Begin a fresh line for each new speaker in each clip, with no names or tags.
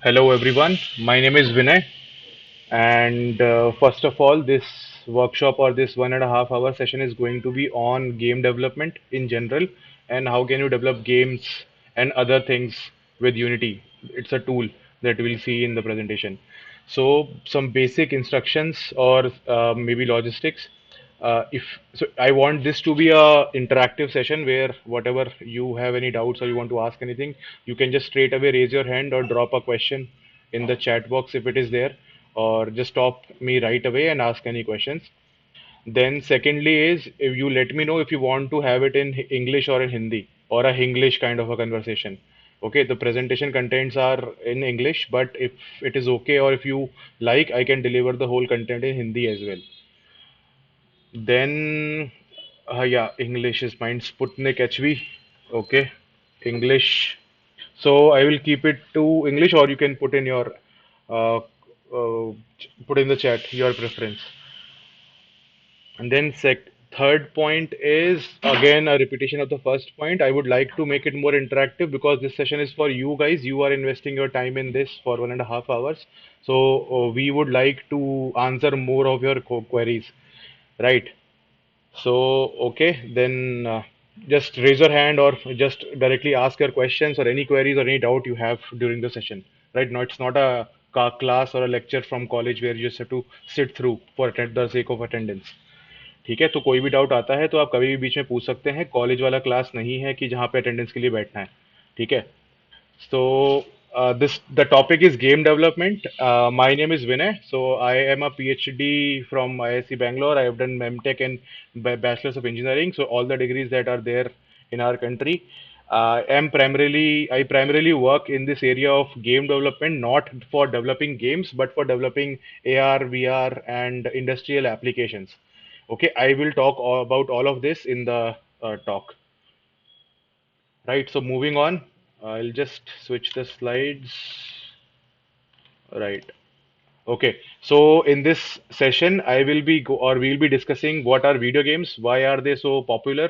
Hello everyone, my name is Vinay, and first of all, this workshop or this 1.5 hour session is going to be on game development in general and how can you develop games and other things with Unity. It's a tool that we'll see in the presentation. So, some basic instructions or maybe logistics. If so, I want this to be a interactive session where whatever you have any doubts or you want to ask anything, you can just straight away raise your hand or drop a question in the chat box if it is there, or just stop me right away and ask any questions. Then secondly is if you let me know if you want to have it in English or in Hindi or a Hinglish kind of a conversation. Okay, the presentation contents are in English, but if it is okay or if you like, I can deliver the whole content in Hindi as well. Then, yeah, English is mine. Sputnik HV. Okay, English. So I will keep it to English, or you can put in your put in the chat your preference. And then sec third point is again a repetition of the first point. I would like to make it more interactive because this session is for you guys. You are investing your time in this for 1.5 hours. So we would like to answer more of your queries, right? So, okay, then just raise your hand or just directly ask your questions or any queries or any doubt you have during the session, right? No, it's not a class or a lecture from college where you just have to sit through for the sake of attendance. ठीक है, तो कोई भी doubt आता है तो आप कभी भी बीच में पूछ सकते हैं। कॉलेज वाला क्लास नहीं है कि जहाँ पे अटेंडेंस के लिए बैठना है। ठीक है। So this the topic is game development. My name is Vinay. So I am a PhD from IISc Bangalore. I have done MTech and Bachelor's of Engineering. So all the degrees that are there in our country. I primarily work in this area of game development, not for developing games, but for developing AR, VR, and industrial applications. Okay, I will talk about all of this in the talk. Right, so moving on, I'll just switch the slides. Right. Okay. So in this session, I will be go or we'll be discussing what are video games, why are they so popular,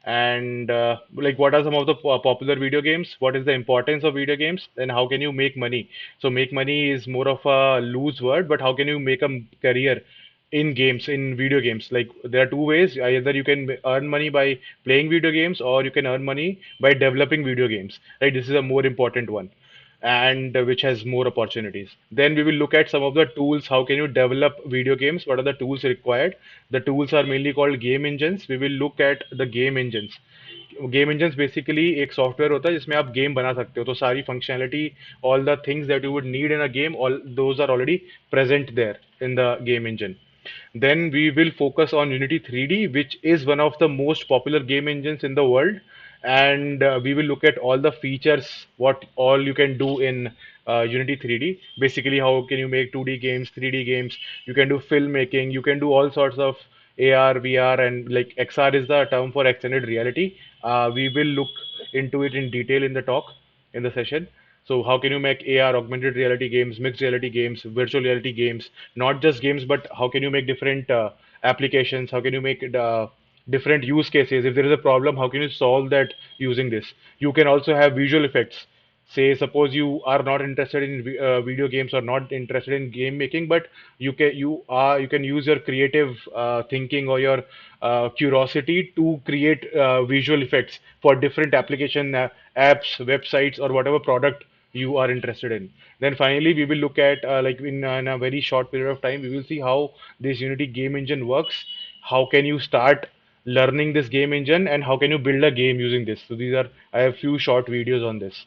and like what are some of the popular video games, what is the importance of video games, and how can you make money. So make money is more of a loose word, but how can you make a career in games, in video games? Like there are two ways. Either you can earn money by playing video games, or you can earn money by developing video games. Right? This is a more important one, and which has more opportunities. Then we will look at some of the tools. How can you develop video games? What are the tools required? The tools are mainly called game engines. We will look at the game engines. Game engines basically एक software होता है जिसमें आप game बना सकते हो, तो सारी functionality, all the things that you would need in a game, all those are already present there in the game engine. Then we will focus on Unity 3D, which is one of the most popular game engines in the world. And we will look at all the features, what all you can do in Unity 3D. Basically, how can you make 2D games, 3D games? You can do filmmaking, you can do all sorts of AR, VR, and like XR is the term for extended reality. We will look into it in detail in the talk, in the session. So how can you make AR, augmented reality games, mixed reality games, virtual reality games, not just games, but how can you make different applications? How can you make it, different use cases? If there is a problem, how can you solve that using this? You can also have visual effects. Say, suppose you are not interested in video games or not interested in game making, but you can use your creative thinking or your curiosity to create visual effects for different application apps, websites, or whatever product you are interested in. Then finally, we will look at like in a very short period of time, we will see how this Unity game engine works. How can you start learning this game engine, and how can you build a game using this? So these are I have few short videos on this.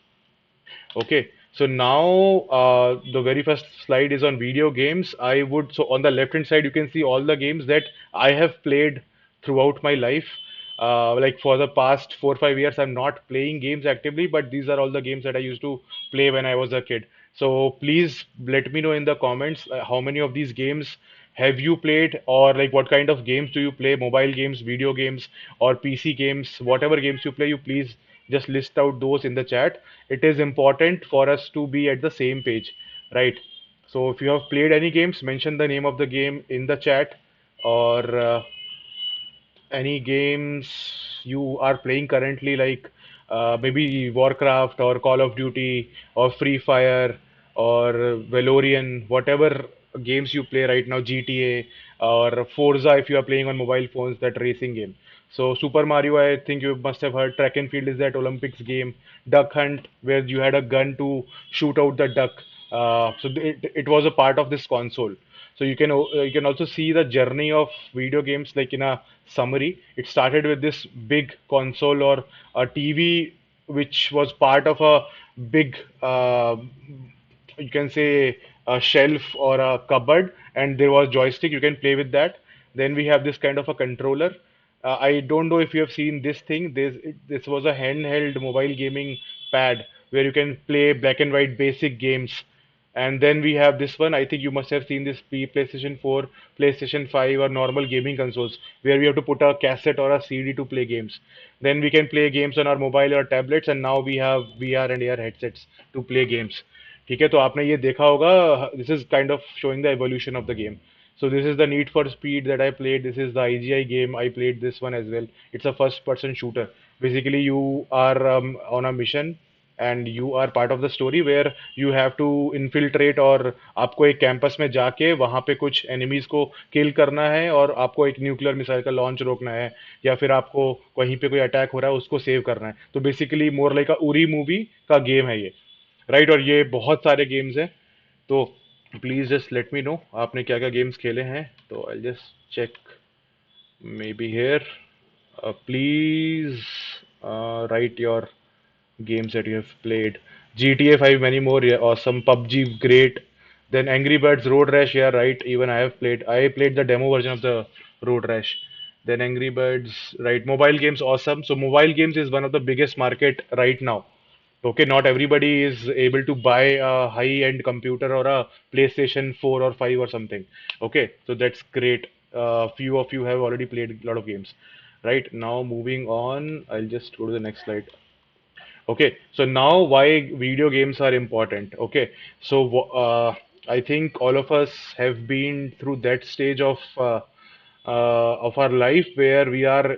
Okay, so now the very first slide is on video games. So on the left hand side, you can see all the games that I have played throughout my life. Like for the past 4 or 5 years, I'm not playing games actively, but these are all the games that I used to play when I was a kid. So please let me know in the comments how many of these games have you played, or like what kind of games do you play? Mobile games, video games, or PC games, whatever games you play, you please just list out those in the chat. It is important for us to be at the same page, right? So if you have played any games, mention the name of the game in the chat, or any games you are playing currently, like maybe Warcraft or Call of Duty or Free Fire, or Valorian, whatever games you play right now, GTA or Forza if you are playing on mobile phones, that racing game. So Super Mario, I think you must have heard. Track and Field is that Olympics game. Duck Hunt, where you had a gun to shoot out the duck. It was a part of this console. So you can also see the journey of video games like in a summary. It started with this big console or a TV which was part of a big you can say a shelf or a cupboard, and there was joystick. You can play with that. Then we have this kind of a controller. I don't know if you have seen this thing. This was a handheld mobile gaming pad where you can play black and white basic games. And then we have this one. I think you must have seen this PlayStation 4, PlayStation 5, or normal gaming consoles where we have to put a cassette or a CD to play games. Then we can play games on our mobile or tablets, and now we have VR and AR headsets to play games. ठीक है, तो आपने ये देखा होगा. This is kind of showing the evolution of the game. So this is the Need for Speed that I played. This is the IGI game. I played this one as well. It's a first-person shooter. Basically, you are on a mission and you are part of the story where you have to infiltrate और आपको एक campus में जाके वहाँ पे कुछ enemies को किल करना है और आपको एक न्यूक्लियर मिसाइल का लॉन्च रोकना है या फिर आपको कहीं पे कोई अटैक हो रहा है उसको सेव करना है. तो बेसिकली मोर लाइक अ उरी मूवी का गेम है ये, राइट. और ये बहुत सारे गेम्स हैं. तो please just let me know आपने क्या क्या गेम्स खेले हैं. तो I just check maybe here. Please write your games that you have played. GTA 5, many more, yeah, awesome. PUBG, great. Then Angry Birds Road Rash, yeah, right. Even I have played. I played the demo version of the Road Rash. Then Angry Birds, right. Mobile games, awesome. So mobile games is one of the biggest market right now. Okay, not everybody is able to buy a high-end computer or a PlayStation 4 or 5 or something. Okay, so that's great. Few of you have already played a lot of games. Right, now moving on, I'll just go to the next slide. Okay, so now why video games are important. Okay, so I think all of us have been through that stage of our life where we are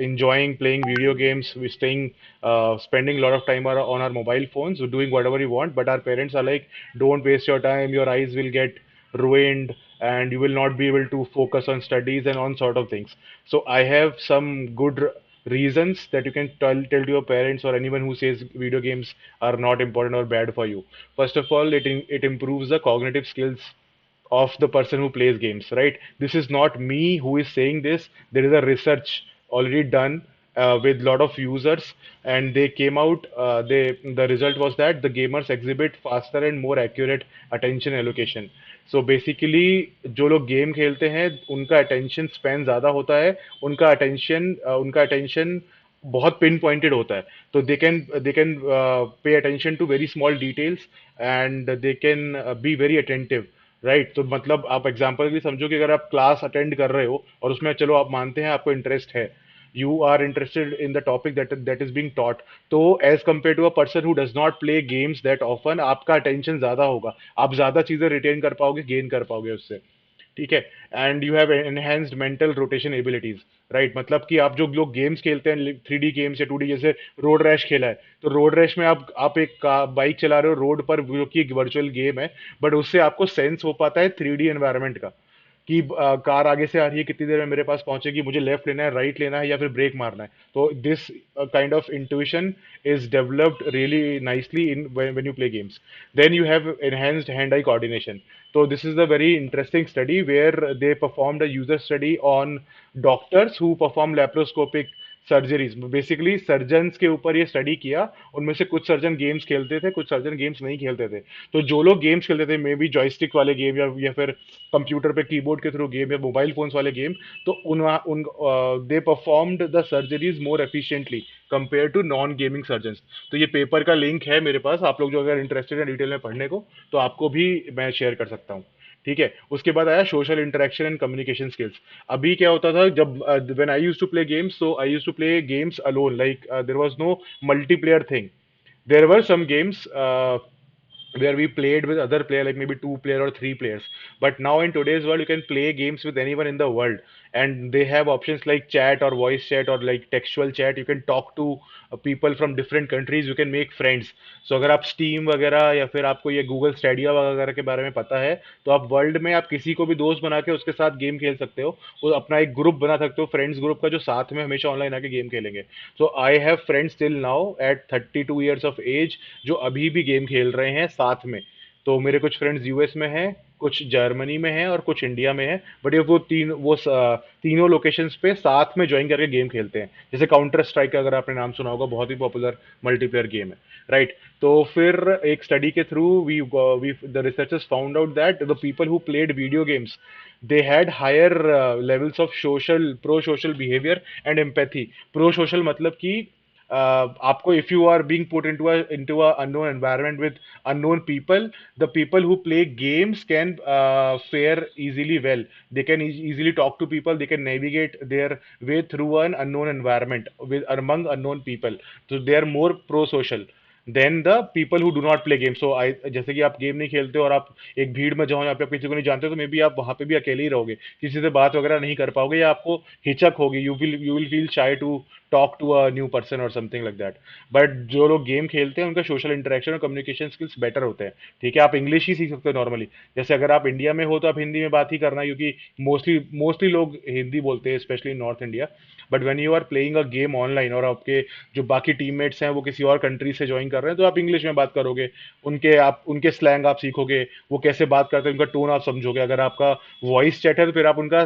enjoying playing video games. We're spending a lot of time on our mobile phones, doing whatever we want. But our parents are like, "Don't waste your time. Your eyes will get ruined, and you will not be able to focus on studies and on sort of things." So I have some good reasons that you can tell to your parents or anyone who says video games are not important or bad for you. First of all, it improves the cognitive skills of the person who plays games, right? This is not me who is saying this. There is a research already done with lot of users, and they came out. The result was that the gamers exhibit faster and more accurate attention allocation. So basically, जो लोग गेम खेलते हैं उनका attention span ज़्यादा होता है. उनका अटेंशन बहुत पिन पॉइंटेड होता है. तो they can pay attention to very small details and they can be very attentive, right. तो मतलब आप एग्जाम्पल भी समझो कि अगर आप क्लास अटेंड कर रहे हो और उसमें चलो आप मानते हैं आपको इंटरेस्ट है, you are interested in the topic that is being taught. तो as compare to a person who does not play games that often, आपका अटेंशन ज्यादा होगा, आप ज्यादा चीजें रिटेन कर पाओगे, गेन कर पाओगे उससे. ठीक है. And you have enhanced mental rotation abilities, right. मतलब कि आप जो लोग गेम्स खेलते हैं 3D गेम्स या 2D, जैसे रोड रैश खेला है, तो रोड रैश में आप एक बाइक चला रहे हो रोड पर, जो कि एक वर्चुअल गेम है, बट उससे आपको सेंस हो पाता है 3D एनवायरनमेंट का कि कार आगे से आ रही है, कितनी देर में मेरे पास पहुंचेगी, मुझे लेफ्ट लेना है, राइट लेना है या फिर ब्रेक मारना है. तो this kind of intuition is developed really nicely in when you play games. Then you have enhanced hand-eye coordination. So this is a very interesting study where they performed a user study on doctors who perform laparoscopic surgeries. Basically surgeons के ऊपर ये study किया. उनमें से कुछ surgeon games खेलते थे, कुछ सर्जन गेम्स नहीं खेलते थे. तो जो लोग गेम्स खेलते थे, मे बी जॉयस्टिक वाले गेम या फिर कंप्यूटर पे कीबोर्ड के थ्रू गेम या मोबाइल फोन्स वाले गेम, तो उन they performed the surgeries more efficiently compare to non gaming surgeons. तो ये पेपर का लिंक है मेरे पास, आप लोग जो अगर इंटरेस्टेड है डिटेल में पढ़ने को, तो आपको भी मैं शेयर कर सकता हूँ. ठीक है. उसके बाद आया social interaction and communication skills. अभी क्या होता था जब when I used to play games, so I used to play games alone, like there was no multiplayer thing. There were some games where we played with other player, like maybe two player or three players. But now in today's world, you can play games with anyone in the world. and they have options like chat or voice chat or like textual chat. You can talk to people from different countries, you can make friends. So अगर आप steam वगैरह या फिर आपको ये Google Stadia वगैरह के बारे में पता है, तो आप वर्ल्ड में आप किसी को भी दोस्त बना के उसके साथ गेम खेल सकते हो। वो अपना एक ग्रुप बना सकते हो, फ्रेंड्स ग्रुप का, जो साथ में हमेशा ऑनलाइन आके गेम खेलेंगे। So I have friends till now at 32 years of age जो अभी भी गेम खेल रहे हैं साथ में। तो मेरे कुछ फ्रेंड्स यूएस में हैं, कुछ जर्मनी में हैं और कुछ इंडिया में हैं। बट ये तीनों लोकेशंस पे साथ में ज्वाइन करके गेम खेलते हैं। जैसे काउंटर स्ट्राइक, अगर आपने नाम सुना होगा, बहुत ही पॉपुलर मल्टीप्लेयर गेम है, राइट? तो फिर एक स्टडी के through we the researchers found out that the people who played video games, they had higher levels of pro social behavior and empathy. Pro social मतलब कि आपको, if you are being put into a unknown environment with unknown people, the people who play games can fare easily well. They can easily talk to people, they can navigate their way through an unknown environment with among unknown people, so they are more pro social than the people who do not play game. So I, जैसे कि आप game नहीं खेलते और आप एक भीड़ में जाओ, यहाँ पे आप किसी को नहीं जानते, तो मे बी आप वहां पे भी अकेले ही रहोगे, किसी से बात वगैरह नहीं कर पाओगे, या आपको हिचक होगी, you will feel shy to talk to a new person और समथिंग लाइक दैट। बट जो लोग गेम खेलते हैं उनका सोशल इंटरेक्शन और कम्युनिकेशन स्किल्स बेटर होते हैं। ठीक है, आप इंग्लिश ही सीख सकते हो नॉर्मली। जैसे अगर आप इंडिया में हो तो आप हिंदी में बात ही करना, क्योंकि मोस्टली मोस्टली लोग हिंदी बोलते हैं, specially north India. But when you are playing a game online और आपके जो बाकी टीममेट्स हैं वो किसी और कंट्री से ज्वाइन कर रहे हैं, तो आप इंग्लिश में बात करोगे, उनके स्लैंग आप सीखोगे, वो कैसे बात करते हैं उनका टोन आप समझोगे। अगर आपका वॉइस चैट है तो फिर आप उनका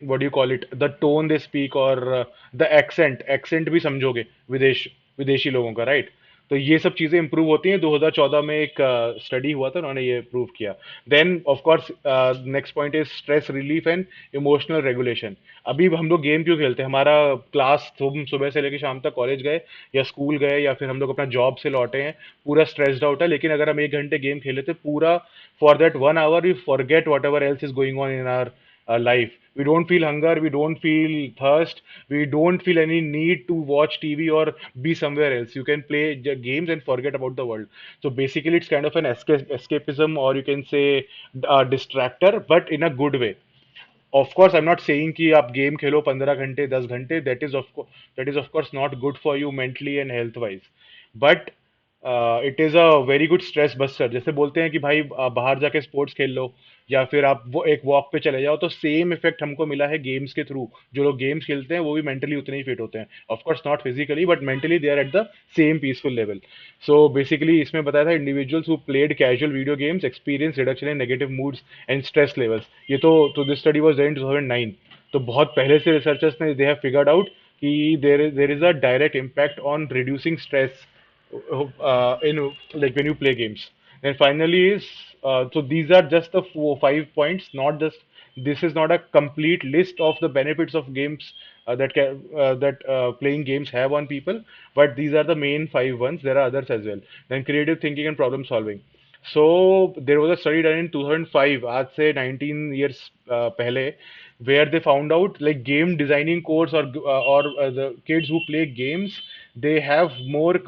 what do you call it, the tone they speak और द एक्सेंट भी समझोगे, विदेशी लोगों का, राइट? तो ये सब चीजें इंप्रूव होती हैं। 2014 में एक स्टडी हुआ था, उन्होंने ये प्रूव किया। Then of course next point is stress relief and emotional regulation. अभी हम लोग गेम क्यों खेलते हैं? हमारा क्लास, हम सुबह से लेकर शाम तक कॉलेज गए या स्कूल गए या फिर हम लोग अपना जॉब से लौटे हैं, पूरा स्ट्रेस्ड आउट है, लेकिन अगर हम 1 घंटे गेम खेले तो पूरा for that 1 hour we forget whatever else is going on in our life. We don't feel hunger, we don't feel thirst, we don't feel any need to watch TV or be somewhere else. You can play games and forget about the world. So basically, it's kind of an escapism, or you can say a distractor, but in a good way. Of course, I'm not saying कि आप game खेलो 15 घंटे 10 घंटे, that is of course not good for you mentally and health wise, but it is a very good stress buster. जैसे बोलते हैं कि भाई बाहर जाके स्पोर्ट्स खेल लो या फिर आप वो एक वॉक पे चले जाओ, तो सेम इफेक्ट हमको मिला है गेम्स के थ्रू। जो लोग गेम्स खेलते हैं वो भी मेंटली उतने ही फिट होते हैं, of course not physically but mentally they are at the same peaceful level. So basically इसमें बताया था individuals who played casual video games experience reduction in negative moods and stress levels. ये तो this study was done in 2009, तो बहुत पहले से researchers ने दे हैव फिगर्ड आउट कि there is a direct impact on reducing stress in like when you play games. And finally is so these are just the 5 points, not just, this is not a complete list of the benefits of games that playing games have on people, but these are the main 5 ones. There are others as well. Then creative thinking and problem solving. So there was a study done in 2005, आज से 19 years पहले, where they found out like game designing course or the kids who play games, they have more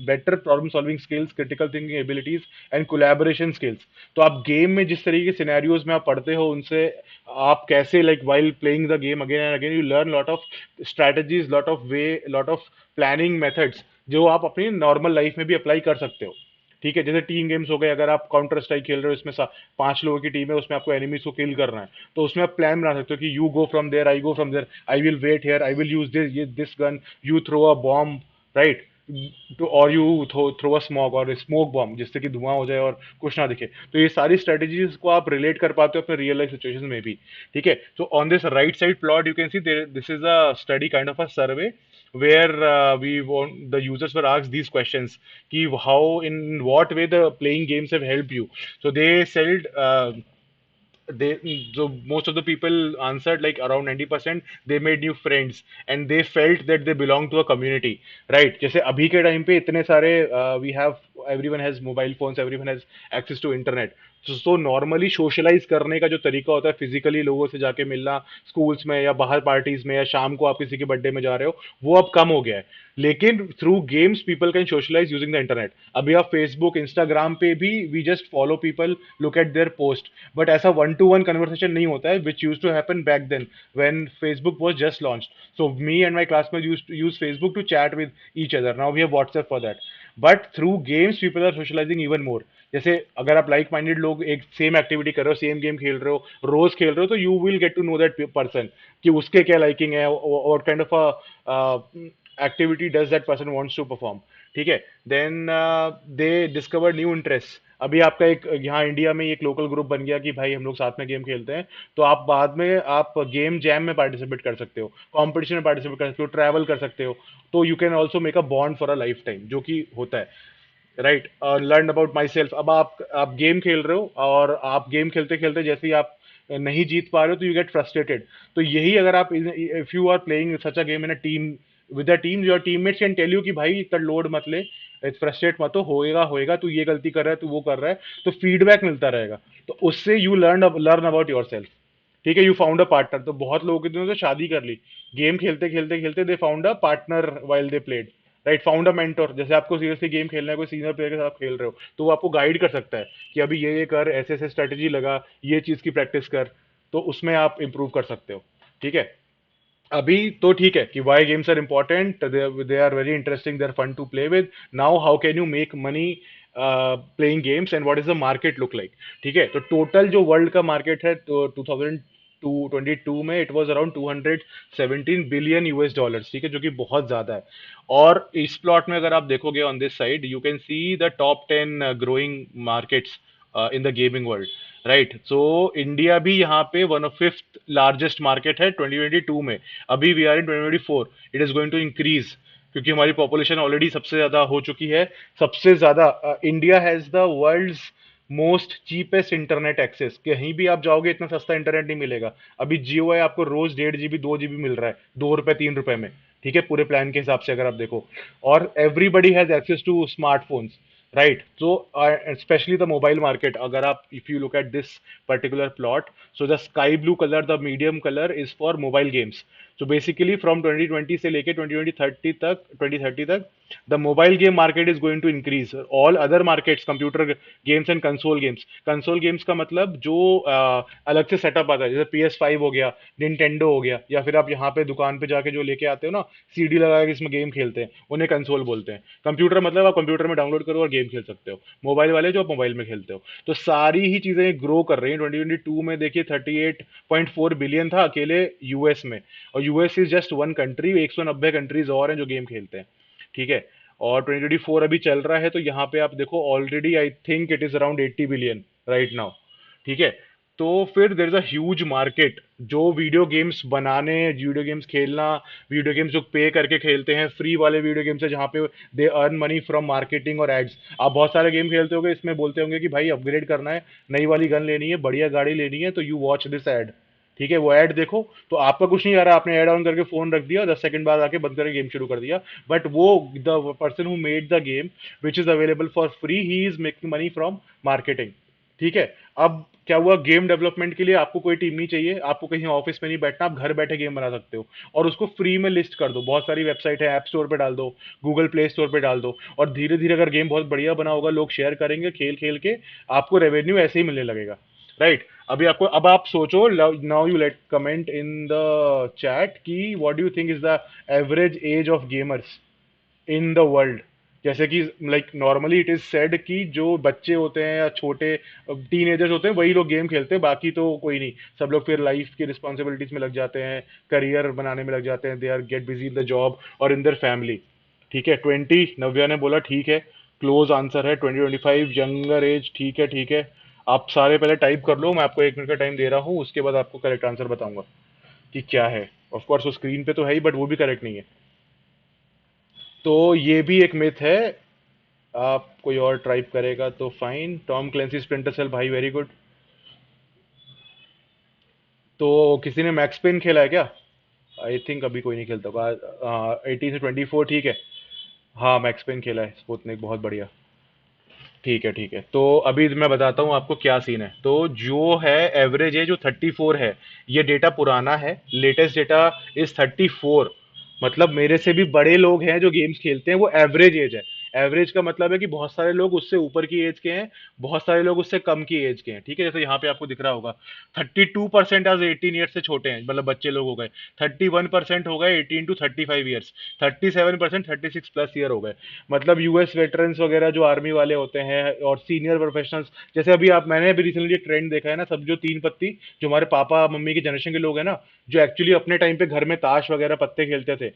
better problem solving skills, critical thinking abilities and collaboration skills. तो आप game में जिस तरीके के scenarios में आप पढ़ते हो उनसे आप कैसे like while playing the game again and again you learn lot of strategies, lot of planning methods जो आप अपनी नॉर्मल लाइफ में भी अप्लाई कर सकते हो। ठीक है, जैसे टीम गेम्स हो गए, अगर आप काउंटर स्ट्राइक खेल रहे हो, इसमें 5 लोगों की टीम है, उसमें आपको एनिमीज को किल करना है, तो उसमें आप प्लान बना सकते हो कि you go from there, I go from there, I will wait here, I will use this gun, you throw a bomb, right? तो और यू थ्रो अ स्मोक और स्मोक बॉम्ब, जिससे कि धुआं हो जाए और कुछ ना दिखे। तो ये सारी स्ट्रेटेजीज को आप रिलेट कर पाते हो अपने रियल लाइफ सिचुएशन में भी। ठीक है, तो on this right side plot you can see this is a study kind of a survey where the users were asked these questions ki how, in what way the playing games have helped you. So they said they so most of the people answered like around 90% they made new friends and they felt that they belong to a community, right? जैसे अभी के time पे इतने सारे we have, everyone has mobile phones, everyone has access to internet. तो normally socialise करने का जो तरीका होता है, फिजिकली लोगों से जाके मिलना स्कूल्स में या बाहर पार्टीज में या शाम को आप किसी के बर्थडे में जा रहे हो, वो अब कम हो गया है। लेकिन through games people can socialize using the internet. अभी आप फेसबुक इंस्टाग्राम पे भी we just follow people, look at their post, but ऐसा वन टू वन कन्वर्सेशन नहीं होता है which use to happen back then when Facebook was just launch. So me and my classmate use Facebook to chat with each other, now we have WhatsApp for that. But through games people are socialising even more. जैसे अगर आप like minded लोग एक same activity कर रहे हो, same game खेल रहे हो, रोज खेल रहे हो, तो you will get to know that person कि उसके क्या लाइकिंग है, what kind of activity does that person wants to perform. ठीक है, then they discover new interest. अभी आपका एक यहाँ इंडिया में एक लोकल ग्रुप बन गया कि भाई हम लोग साथ में गेम खेलते हैं, तो आप बाद में आप गेम जैम में पार्टिसिपेट कर सकते हो, कंपटीशन में पार्टिसिपेट कर सकते हो, ट्रैवल कर सकते हो। तो you can also make a bond for a life time, जो कि होता है। Right, learn about my self. अब आप गेम खेल रहे हो और आप गेम खेलते खेलते जैसे ही आप नहीं जीत पा रहे हो तो यू गेट फ्रस्ट्रेटेड। तो यही अगर आप, if you are playing such a game in a team with a team, your teammates can tell you कि भाई इतना लोड मत ले, फ्रस्ट्रेट मत हो, होएगा होएगा, तू ये गलती कर रहा है, तू वो कर रहा है। तो फीडबैक मिलता रहेगा, तो उससे you learn about your self. ठीक है, यू फाउंड अ पार्टनर। तो बहुत लोगों के दिनों तो शादी कर ली, गेम खेलते खेलते खेलते they found a partner while they played. Right, found a mentor. जैसे आपको सीरियसली गेम खेलना है, कोई सीनियर प्लेयर के साथ खेल रहे हो, तो वो आपको गाइड कर सकता है कि अभी ये कर, ऐसे ऐसे स्ट्रेटेजी लगा, ये चीज की प्रैक्टिस कर। तो उसमें आप इंप्रूव कर सकते हो। ठीक है, अभी तो ठीक है कि why games are important, they are very interesting, they are fun to play with. Now how can you make money playing games and what is the market look like. ठीक है, तो टोटल जो वर्ल्ड का market है तो 2022 में it was around 217 billion US dollars. ठीक है, जो कि बहुत ज्यादा है। और इस प्लॉट में अगर आप देखोगे on this side, you can see the top 10 growing markets in the gaming world. Right, so India भी यहाँ पे one of fifth largest market है 2022 में। अभी we are in 2024, it is going to increase, क्योंकि हमारी पॉपुलेशन ऑलरेडी सबसे ज्यादा हो चुकी है। सबसे ज्यादा India has the world's most cheapest internet access. कहीं भी आप जाओगे इतना सस्ता इंटरनेट नहीं मिलेगा। अभी जियो है, आपको रोज 1.5 GB 2 GB मिल रहा है, 2 रुपए 3 रुपए में। ठीक है, पूरे प्लान के हिसाब से अगर आप देखो। और everybody has access to smartphones. Right, so especially the mobile market, agar aap, if you look at this particular plot, so the sky blue color, the medium color is for mobile games. So basically from 2020 से लेके 2030 तक the mobile game market is going to increase. All other markets, computer games and console games का मतलब जो अलग से setup आता है, जैसे PS5 हो गया, निंटेंडो हो गया, या फिर आप यहाँ पे दुकान पे जाके जो लेके आते हो ना, सीडी लगा के इसमें गेम खेलते हैं, उन्हें कंसोल बोलते हैं। कंप्यूटर मतलब आप कंप्यूटर में डाउनलोड करो और गेम खेल सकते हो। मोबाइल वाले जो आप मोबाइल में खेलते हो। तो सारी ही चीजें ग्रो कर रही हैं। 2022 में देखिए 38.4 बिलियन था अकेले यूएस में, और US is just one country, 190 countries और हैं जो गेम खेलते हैं। ठीक है, और 2024 अभी चल रहा है, तो यहाँ पे आप देखो already I think it is around 80 billion right now. ठीक है, तो फिर देर इज अ ह्यूज मार्केट जो वीडियो गेम्स बनाने, वीडियो गेम्स खेलना, वीडियो गेम्स जो पे करके खेलते हैं, फ्री वाले वीडियो गेम्स है जहाँ पे they earn money from marketing और एड्स। आप बहुत सारे गेम खेलते होंगे, इसमें बोलते होंगे कि भाई अपग्रेड करना है, नई वाली गन लेनी है, बढ़िया गाड़ी लेनी है, तो यू वॉच दिस एड। ठीक है, वो ऐड देखो, तो आपका कुछ नहीं आ रहा, आपने ऐड ऑन करके फोन रख दिया, 10 सेकंड बाद आके बंद करके गेम शुरू कर दिया। बट वो the person who made the game which is available for free, he is making money from marketing. ठीक है, अब क्या हुआ, गेम डेवलपमेंट के लिए आपको कोई टीम नहीं चाहिए, आपको कहीं ऑफिस में नहीं बैठना, आप घर बैठे गेम बना सकते हो। और उसको फ्री में लिस्ट कर दो, बहुत सारी वेबसाइट है, ऐप स्टोर पे डाल दो, गूगल प्ले स्टोर पे डाल दो, और धीरे धीरे अगर गेम बहुत बढ़िया बना होगा, लोग शेयर करेंगे, खेल खेल के आपको रेवेन्यू ऐसे ही मिलने लगेगा। राइट, अभी आपको, अब आप सोचो, now you let comment in the chat कि what do you think is the average age of gamers in the world. जैसे कि like normally it is said कि जो बच्चे होते हैं या छोटे टीनेजर्स होते हैं वही लोग गेम खेलते हैं, बाकी तो कोई नहीं। सब लोग फिर लाइफ की रिस्पॉन्सिबिलिटीज में लग जाते हैं, करियर बनाने में लग जाते हैं, they are get busy in the job और इन दर फैमिली। ठीक है, 20, नव्या ने बोला ठीक है, क्लोज आंसर है 2025 यंगर एज। ठीक है ठीक है, आप सारे पहले टाइप कर लो, मैं आपको 1 मिनट का टाइम दे रहा हूँ, उसके बाद आपको करेक्ट आंसर बताऊंगा कि क्या है। ऑफ कोर्स वो स्क्रीन पे तो है ही, बट वो भी करेक्ट नहीं है। तो ये भी एक मिथ है। आप कोई और टाइप करेगा तो fine. Tom Clancy Splinter Cell, भाई वेरी गुड। तो किसी ने मैक्स पेन खेला है क्या? आई थिंक अभी कोई नहीं खेलता होगा। 18 से 24, ठीक है। हाँ, मैक्स पेन खेला है, स्पुतनिक बहुत बढ़िया। ठीक है ठीक है, तो अभी मैं बताता हूँ आपको क्या सीन है। तो जो है एवरेज है जो 34 है, ये डेटा पुराना है, लेटेस्ट डेटा इज 34। मतलब मेरे से भी बड़े लोग हैं जो गेम्स खेलते हैं, वो एवरेज एज है। एवरेज का मतलब है कि बहुत सारे लोग उससे ऊपर की एज के हैं, बहुत सारे लोग उससे कम की एज के हैं। ठीक है, जैसे यहाँ पे आपको दिख रहा होगा 32% आज 18 ईयर्स से छोटे हैं, मतलब बच्चे लोग हो गए। 31% हो गए 18 to 35 ईयर्स। 37% 36+ ईयर हो गए। मतलब यूएस वेटरन्स वगैरह जो आर्मी वाले होते हैं और सीनियर प्रोफेशनल्स, जैसे अभी आप, मैंने अभी रिसेंटली एक ट्रेंड देखा है ना, सब जो तीन पत्ती, जो हमारे पापा मम्मी की जनरेशन के लोग हैं ना, जो एक्चुअली अपने टाइम पे घर में ताश वगैरह पत्ते खेलते थे।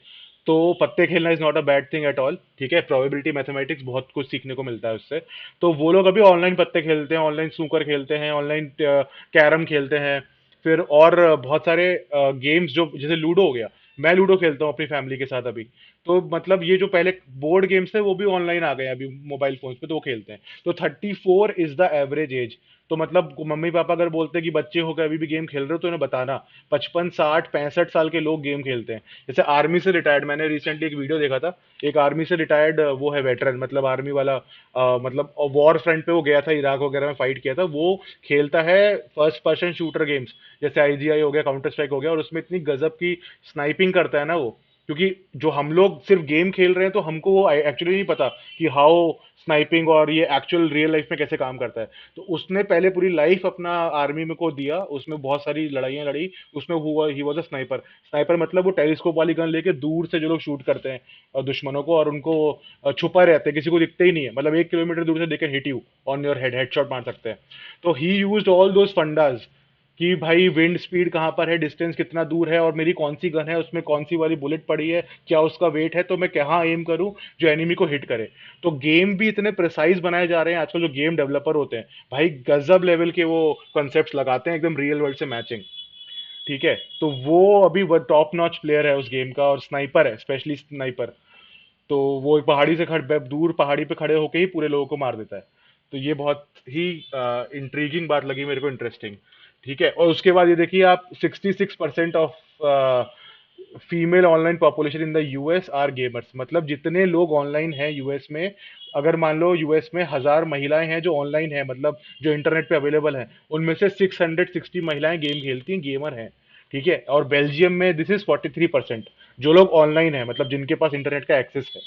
तो पत्ते खेलना is not a bad thing at all. ठीक है, प्रोबेबिलिटी मैथमेटिक्स बहुत कुछ सीखने को मिलता है उससे। तो वो लोग अभी ऑनलाइन पत्ते खेलते हैं, ऑनलाइन स्नूकर खेलते हैं, ऑनलाइन कैरम खेलते हैं। फिर और बहुत सारे गेम्स, जो जैसे लूडो हो गया। मैं लूडो खेलता हूँ अपनी फैमिली के साथ अभी। तो मतलब ये जो पहले बोर्ड गेम्स थे वो भी ऑनलाइन आ गए हैं अभी मोबाइल फोन्स पे, तो वो खेलते हैं। तो 34 इज द एवरेज एज। तो मतलब मम्मी पापा अगर बोलते हैं कि बच्चे हो गए अभी भी गेम खेल रहे हो, तो इन्हें बताना 55 60 65 साल के लोग गेम खेलते हैं। जैसे आर्मी से रिटायर्ड, मैंने रिसेंटली एक वीडियो देखा था। एक आर्मी से रिटायर्ड वो है वेटरन, मतलब आर्मी वाला, मतलब वॉर फ्रंट पे वो गया था, इराक वगैरह में फाइट किया था वो। खेलता है फर्स्ट पर्सन शूटर गेम्स, जैसे आईजीआई हो गया, काउंटर स्ट्राइक हो गया, और उसमें इतनी गजब की स्नाइपिंग करता है ना वो। क्योंकि जो हम लोग सिर्फ गेम खेल रहे हैं तो हमको वो एक्चुअली नहीं पता कि हाउ स्नाइपिंग और ये एक्चुअल रियल लाइफ में कैसे काम करता है। तो उसने पहले पूरी लाइफ अपना आर्मी में को दिया, उसमें बहुत सारी लड़ाइयाँ लड़ी। उसमें हुआ he was a sniper. Sniper मतलब वो टेलीस्कोप वाली गन लेके दूर से जो लोग शूट करते हैं दुश्मनों को, और उनको छुपा रहते हैं, किसी को दिखते ही नहीं है, मतलब 1 किलोमीटर दूर से they can hit you on your head, headshot मार सकते हैं। तो ही यूज्ड ऑल दोज फंडाज कि भाई विंड स्पीड कहाँ पर है, डिस्टेंस कितना दूर है, और मेरी कौन सी गन है, उसमें कौन सी वाली बुलेट पड़ी है, क्या उसका वेट है, तो मैं कहाँ एम करूं जो एनिमी को हिट करे। तो गेम भी इतने प्रिसाइज बनाए जा रहे हैं आजकल, जो गेम डेवलपर होते हैं भाई गजब लेवल के वो कॉन्सेप्ट्स लगाते हैं, एकदम रियल वर्ल्ड से मैचिंग। ठीक है, तो वो अभी वो टॉप नॉच प्लेयर है उस गेम का, और स्नाइपर है, स्पेशली स्नाइपर। तो वो पहाड़ी से दूर पहाड़ी पे खड़े होके ही पूरे लोगों को मार देता है। तो ये बहुत ही इंट्रीगिंग बात लगी मेरे को, इंटरेस्टिंग। ठीक है, और उसके बाद ये देखिए आप, 66% of female online population in the US are gamers. मतलब जितने लोग ऑनलाइन हैं यूएस में, अगर मान लो यूएस में 1000 महिलाएं हैं जो ऑनलाइन है, मतलब जो इंटरनेट पे अवेलेबल हैं, उनमें से 660 महिलाएं गेम खेलती हैं, गेमर हैं। ठीक है, और बेल्जियम में दिस इज 43%, जो लोग ऑनलाइन है, मतलब जिनके पास इंटरनेट का एक्सेस है।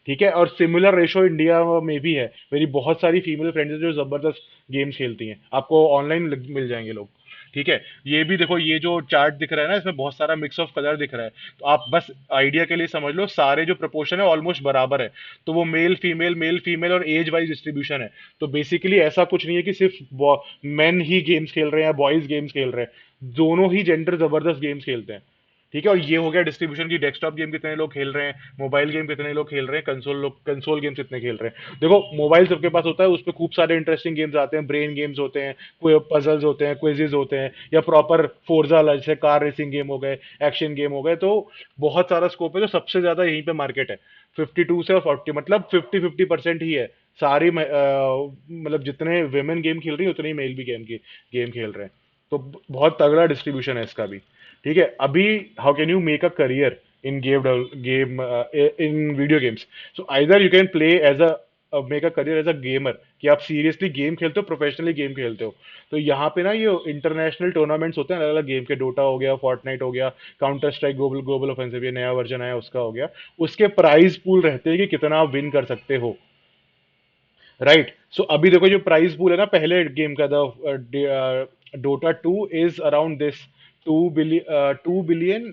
ठीक है, और सिमिलर रेशो इंडिया में भी है। मेरी बहुत सारी फीमेल फ्रेंड्स हैं जो जबरदस्त गेम्स खेलती हैं, आपको ऑनलाइन मिल जाएंगे लोग। ठीक है, ये भी देखो, ये जो चार्ट दिख रहा है ना, इसमें बहुत सारा मिक्स ऑफ कलर दिख रहा है। तो आप बस आइडिया के लिए समझ लो, सारे जो प्रपोर्शन है ऑलमोस्ट बराबर है। तो वो मेल फीमेल और एज वाइज डिस्ट्रीब्यूशन है। तो बेसिकली ऐसा कुछ नहीं है कि सिर्फ मेन ही गेम्स खेल रहे हैं या बॉयज गेम्स खेल रहे हैं, दोनों ही जेंडर जबरदस्त गेम्स खेलते हैं। ठीक है, और ये हो गया डिस्ट्रीब्यूशन की, डेस्कटॉप गेम कितने लोग खेल रहे हैं, मोबाइल गेम कितने लोग खेल रहे हैं, कंसोल गेम्स कितने खेल रहे हैं। देखो मोबाइल सबके पास होता है, उस पर खूब सारे इंटरेस्टिंग गेम्स आते हैं, ब्रेन गेम्स होते हैं, कोई पजल्स होते हैं, क्विजेज होते हैं, या प्रॉपर फोर्जा जैसे कार रेसिंग गेम हो गए, एक्शन गेम हो गए। तो बहुत सारा स्कोप है, तो सबसे ज्यादा यहीं पे मार्केट है। 52 से 40, मतलब 50-50% ही है। सारी मतलब जितने वेमेन गेम खेल रही है उतने ही मेल भी गेम खेल रहे हैं। तो बहुत तगड़ा डिस्ट्रीब्यूशन है इसका भी। ठीक है, अभी how can you make a career in game in video games. So either you can play as a make a career as a gamer, कि आप सीरियसली गेम खेलते हो, प्रोफेशनली गेम खेलते हो। तो यहाँ पे ना ये इंटरनेशनल टूर्नामेंट्स होते हैं अलग अलग गेम के, डोटा हो गया, फोर्टनाइट हो गया, counter strike global global offensive, ये नया वर्जन आया उसका हो गया। उसके प्राइज पूल रहते हैं कि कितना आप विन कर सकते हो। राइट, सो अभी देखो जो प्राइस पूल है ना पहले गेम का, the Dota 2 is around this 2 billion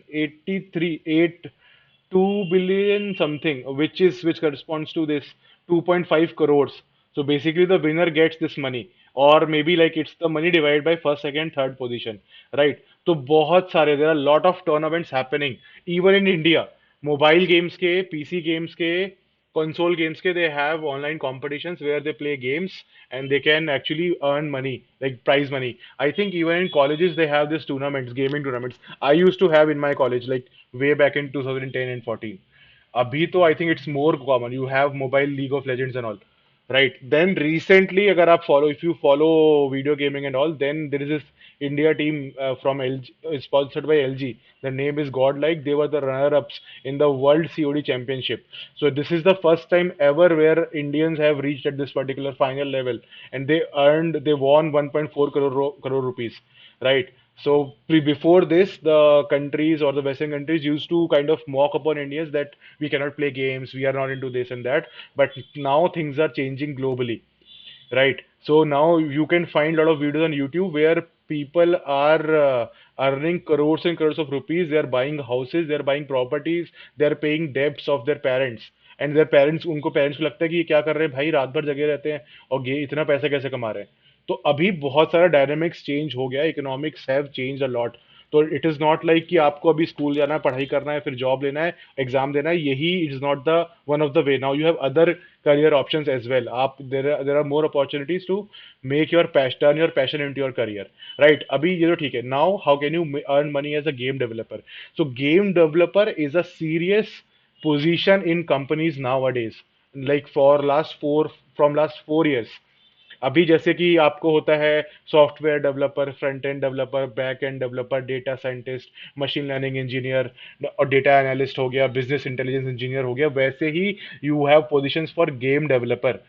2 billion something, which corresponds to this 2.5 crores. So basically the winner gets this money, or maybe like it's the money divided by first, second, third position, right? तो बहुत सारे, there are a lot of tournaments happening even in India, mobile games के, PC games के, console games ke, they have online competitions where they play games and they can actually earn money, like prize money. I think even in colleges they have this tournaments, gaming tournaments. I used to have in my college, like way back in 2010 and 14. Abhi to I think it's more common. You have mobile League of Legends and all. Right. Then recently, agar aap follow, if you follow video gaming and all, then there is this India team from LG, sponsored by LG. The name is Godlike. They were the runner-ups in the World COD Championship. So this is the first time ever where Indians have reached at this particular final level, and they won 1.4 crore rupees. Right. So before this, the countries or the Western countries used to kind of mock upon Indians that we cannot play games, we are not into this and that. But now things are changing globally, right? So now you can find a lot of videos on YouTube where people are earning crores and crores of rupees. They are buying houses, they are buying properties, they are paying debts of their parents. And their parents, उनको parents को लगता है कि ये क्या कर रहे हैं भाई, रात भर जगे रहते हैं और ये इतना पैसा कैसे कमा रहे हैं। तो अभी बहुत सारा डायनामिक्स चेंज हो गया, economics have change a lot. तो इट इज नॉट लाइक कि आपको अभी स्कूल जाना है, पढ़ाई करना है, फिर जॉब लेना है, एग्जाम देना है, यही it is not the one of the way. Now you have other career options as well। आप there are more opportunities to make your passion, turn your passion into your career, right? अभी ये तो ठीक है। now how can you earn money as a game developer? So game developer is a serious position in companies nowadays, like for last four from last 4 years। अभी जैसे कि आपको होता है software developer, front end developer, back end developer, data scientist, machine learning engineer और data analyst हो गया, business intelligence engineer हो गया, वैसे ही you have positions for game developer,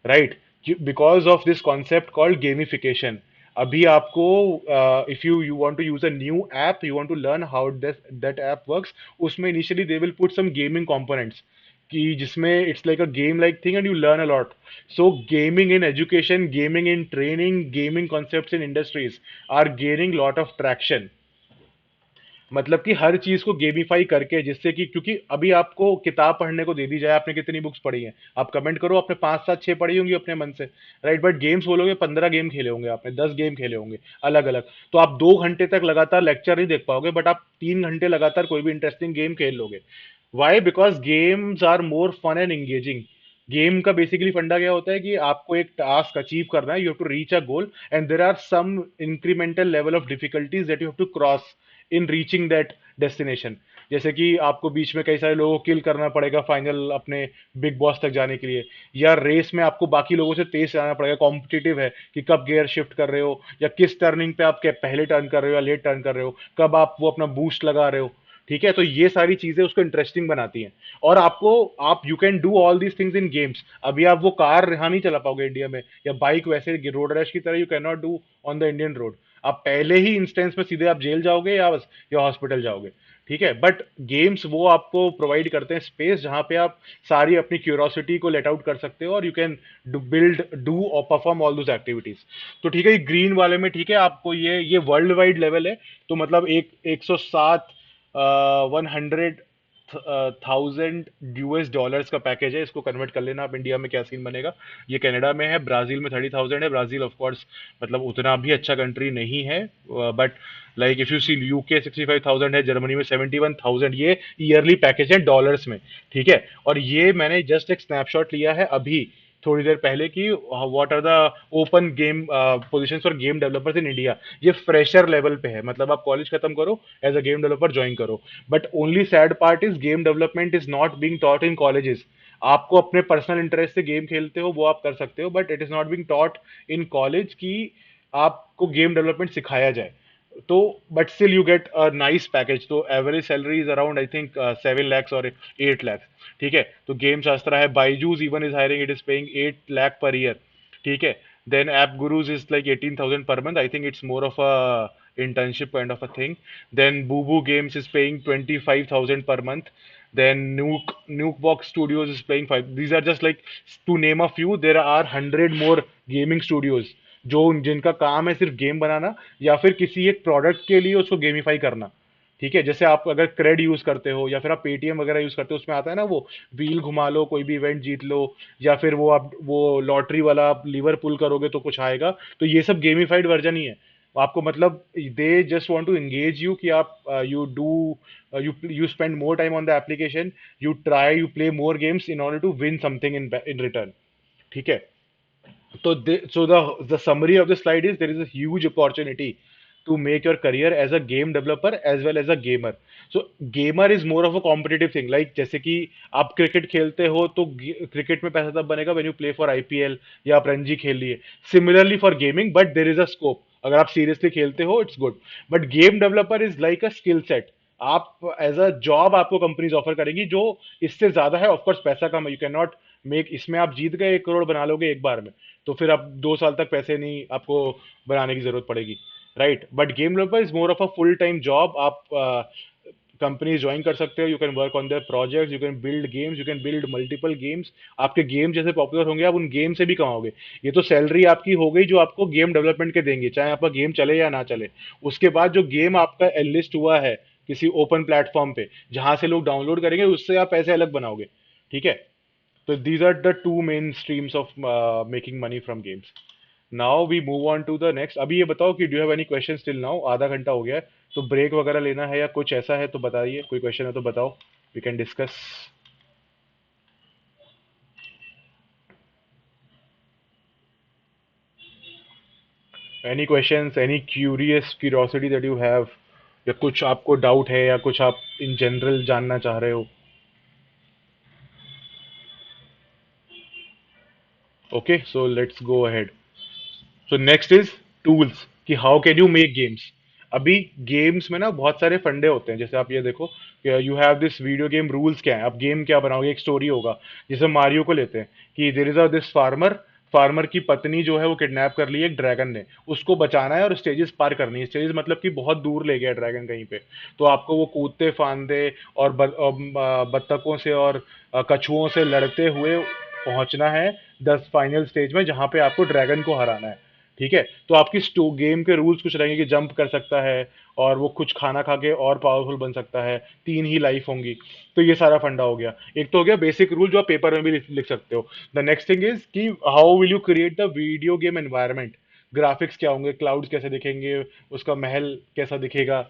right? Because of this concept called gamification. अभी आपको if you want to use a new app, you want to learn how that app works, उसमें initially they will put some gaming components कि जिसमें it's like a game like thing and you learn a lot. So gaming in education, gaming in training, gaming concepts in industries are gaining lot of traction। मतलब कि हर चीज को gamify करके, जिससे कि क्योंकि अभी आपको किताब पढ़ने को दे दी जाए, आपने कितनी बुक्स पढ़ी हैं, आप कमेंट करो, आपने 5 7 6 पढ़ी होंगी अपने मन से, राइट? बट गेम्स बोलोगे 15 गेम खेले होंगे आपने, 10 गेम खेले होंगे अलग अलग। तो आप 2 घंटे तक लगातार लेक्चर नहीं देख पाओगे, बट आप 3 घंटे लगातार कोई भी इंटरेस्टिंग गेम खेल लोगे। Why? Because games are more fun and engaging. Game का बेसिकली फंडा क्या होता है कि आपको एक टास्क अचीव करना है, you have to reach a goal and there are some incremental level of difficulties that you have to cross in reaching that destination. जैसे कि आपको बीच में कई सारे लोगों को किल करना पड़ेगा फाइनल अपने बिग बॉस तक जाने के लिए, या रेस में आपको बाकी लोगों से तेज जाना पड़ेगा, कॉम्पिटिटिव है कि कब गियर शिफ्ट कर रहे हो, या किस टर्निंग पे आप पहले टर्न कर रहे हो या लेट टर्न कर रहे हो, कब आप वो अपना बूस्ट लगा रहे हो। ठीक है, तो ये सारी चीजें उसको इंटरेस्टिंग बनाती हैं। और आपको आप you can do all these things in games. अभी आप वो कार यहाँ नहीं चला पाओगे इंडिया में, या बाइक वैसे रोड रैश की तरह you can not do on the Indian road. आप पहले ही इंस्टेंस में सीधे आप जेल जाओगे या हॉस्पिटल जाओगे। ठीक है, बट गेम्स वो आपको प्रोवाइड करते हैं स्पेस जहां पे आप सारी अपनी क्यूरोसिटी को लेट आउट कर सकते हो, और यू कैन बिल्ड डू और परफॉर्म ऑल दोज एक्टिविटीज। तो ठीक है, ग्रीन वाले में ठीक है, आपको ये वर्ल्ड वाइड लेवल है। तो मतलब 107 100 थाउजेंड US डॉलर्स का पैकेज है। इसको कन्वर्ट कर लेना आप, इंडिया में क्या सीन बनेगा। ये कनाडा में है, ब्राजील में 30,000 है। ब्राजील ऑफ कोर्स मतलब उतना भी अच्छा कंट्री नहीं है, but like if you see UK 65,000 है, जर्मनी में 71,000। ये ईयरली पैकेज है डॉलर्स में। ठीक है, और ये मैंने जस्ट एक स्नैपशॉट लिया है अभी थोड़ी देर पहले की, what are the open game positions for game developers in India. ये फ्रेशर लेवल पे है, मतलब आप कॉलेज खत्म करो, as a game developer join करो। But only sad part is game development is not being taught in colleges. आपको अपने पर्सनल इंटरेस्ट से गेम खेलते हो वो आप कर सकते हो, but it is not being taught in college कि आपको गेम डेवलपमेंट सिखाया जाए। तो but still you get a nice package. तो average salary is around I think 7 lakhs और 8 lakhs। ठीक है, तो गेम शास्त्रा है, Byju's even is hiring, it is paying 8 lakh per year। ठीक है, then app gurus is like 18,000 per month। I think it's more of a internship kind of a thing। Then Boo Boo Games is paying 25,000 per month। Then Nukebox Studios is paying 5। These are just like to name a few। There are 100 more gaming studios जो जिनका काम है सिर्फ game बनाना, या फिर किसी एक product के लिए उसको गेमिफाई करना। ठीक है, जैसे आप अगर क्रेड यूज करते हो या फिर आप पेटीएम वगैरह यूज करते हो, उसमें आता है ना वो व्हील घुमा लो, कोई भी इवेंट जीत लो, या फिर वो आप वो लॉटरी वाला आप लीवर पुल करोगे तो कुछ आएगा। तो ये सब गेमिफाइड वर्जन ही है। आपको मतलब they just want to engage you कि आप you do you spend more time on the application, you try you play more games in order to win something in return. ठीक है, so the summary of the slide is there is a huge opportunity to make your career as a game developer as well as a gamer। So gamer is more of a competitive thing, like जैसे कि आप cricket खेलते हो तो cricket में पैसा तब बनेगा when you play for IPL या आप रणजी खेल लिए। Similarly for gaming, but there is a scope. अगर आप सीरियसली खेलते हो it's good, but game developer is like a skill set. आप एज अ जॉब आपको कंपनीज ऑफर करेगी जो इससे ज्यादा है। ऑफकोर्स पैसा कम है, यू कैन नॉट मेक, इसमें आप जीत गए 1 करोड़ बना लोगे एक बार में, तो फिर आप 2 साल तक पैसे नहीं आपको बनाने की जरूरत पड़ेगी। Right, but game developer is more of a full time job. आप कंपनीज ज्वाइन कर सकते हो, you can work on their projects, you can build games, you can build multiple games. आपके गेम जैसे पॉपुलर होंगे आप उन गेम से भी कमाओगे। ये तो सैलरी आपकी हो गई जो आपको गेम डेवलपमेंट के देंगे, चाहे आपका गेम चले या ना चले। उसके बाद जो गेम आपका लिस्ट हुआ है किसी ओपन प्लेटफॉर्म पे जहां से लोग डाउनलोड करेंगे, उससे आप पैसे अलग बनाओगे। ठीक है, तो these are the two main streams of making money from games. Now we move on to the next. अभी ये बताओ कि do you have any questions till now? आधा घंटा हो गया है, तो ब्रेक वगैरह लेना है या कुछ ऐसा है तो बताइए, कोई क्वेश्चन है तो बताओ, we can discuss. Any questions, any curiosity that you have, या कुछ आपको डाउट है या कुछ आप इन जनरल जानना चाह रहे हो? Okay, so let's go ahead. So next is tools, कि how can you make games. अभी गेम्स में ना बहुत सारे फंडे होते हैं, जैसे आप ये देखो, you have this video game rules, क्या है, आप गेम क्या बनाओगे, एक स्टोरी होगा। जैसे मारियो को लेते हैं कि देर is a this farmer, farmer की पत्नी जो है वो किडनैप कर ली एक ड्रैगन ने, उसको बचाना है और स्टेजेस पार करनी है। स्टेजेस मतलब कि बहुत दूर ले गया ड्रैगन कहीं पे, तो आपको वो कूदते फांदे और बत्तखों से और कछुओं से लड़ते हुए पहुंचना है 10 फाइनल स्टेज में, जहां पे आपको ड्रैगन को हराना है। ठीक है, तो आपकी गेम के रूल्स कुछ रहेंगे कि जंप कर सकता है और वो कुछ खाना खा के और पावरफुल बन सकता है, 3 ही लाइफ होंगी। तो ये सारा फंडा हो गया। एक तो हो गया बेसिक रूल जो आप पेपर में भी लिख सकते हो। द नेक्स्ट थिंग इज कि how will you create the video game environment. Graphics क्या होंगे, क्लाउड्स कैसे दिखेंगे, उसका महल कैसा दिखेगा,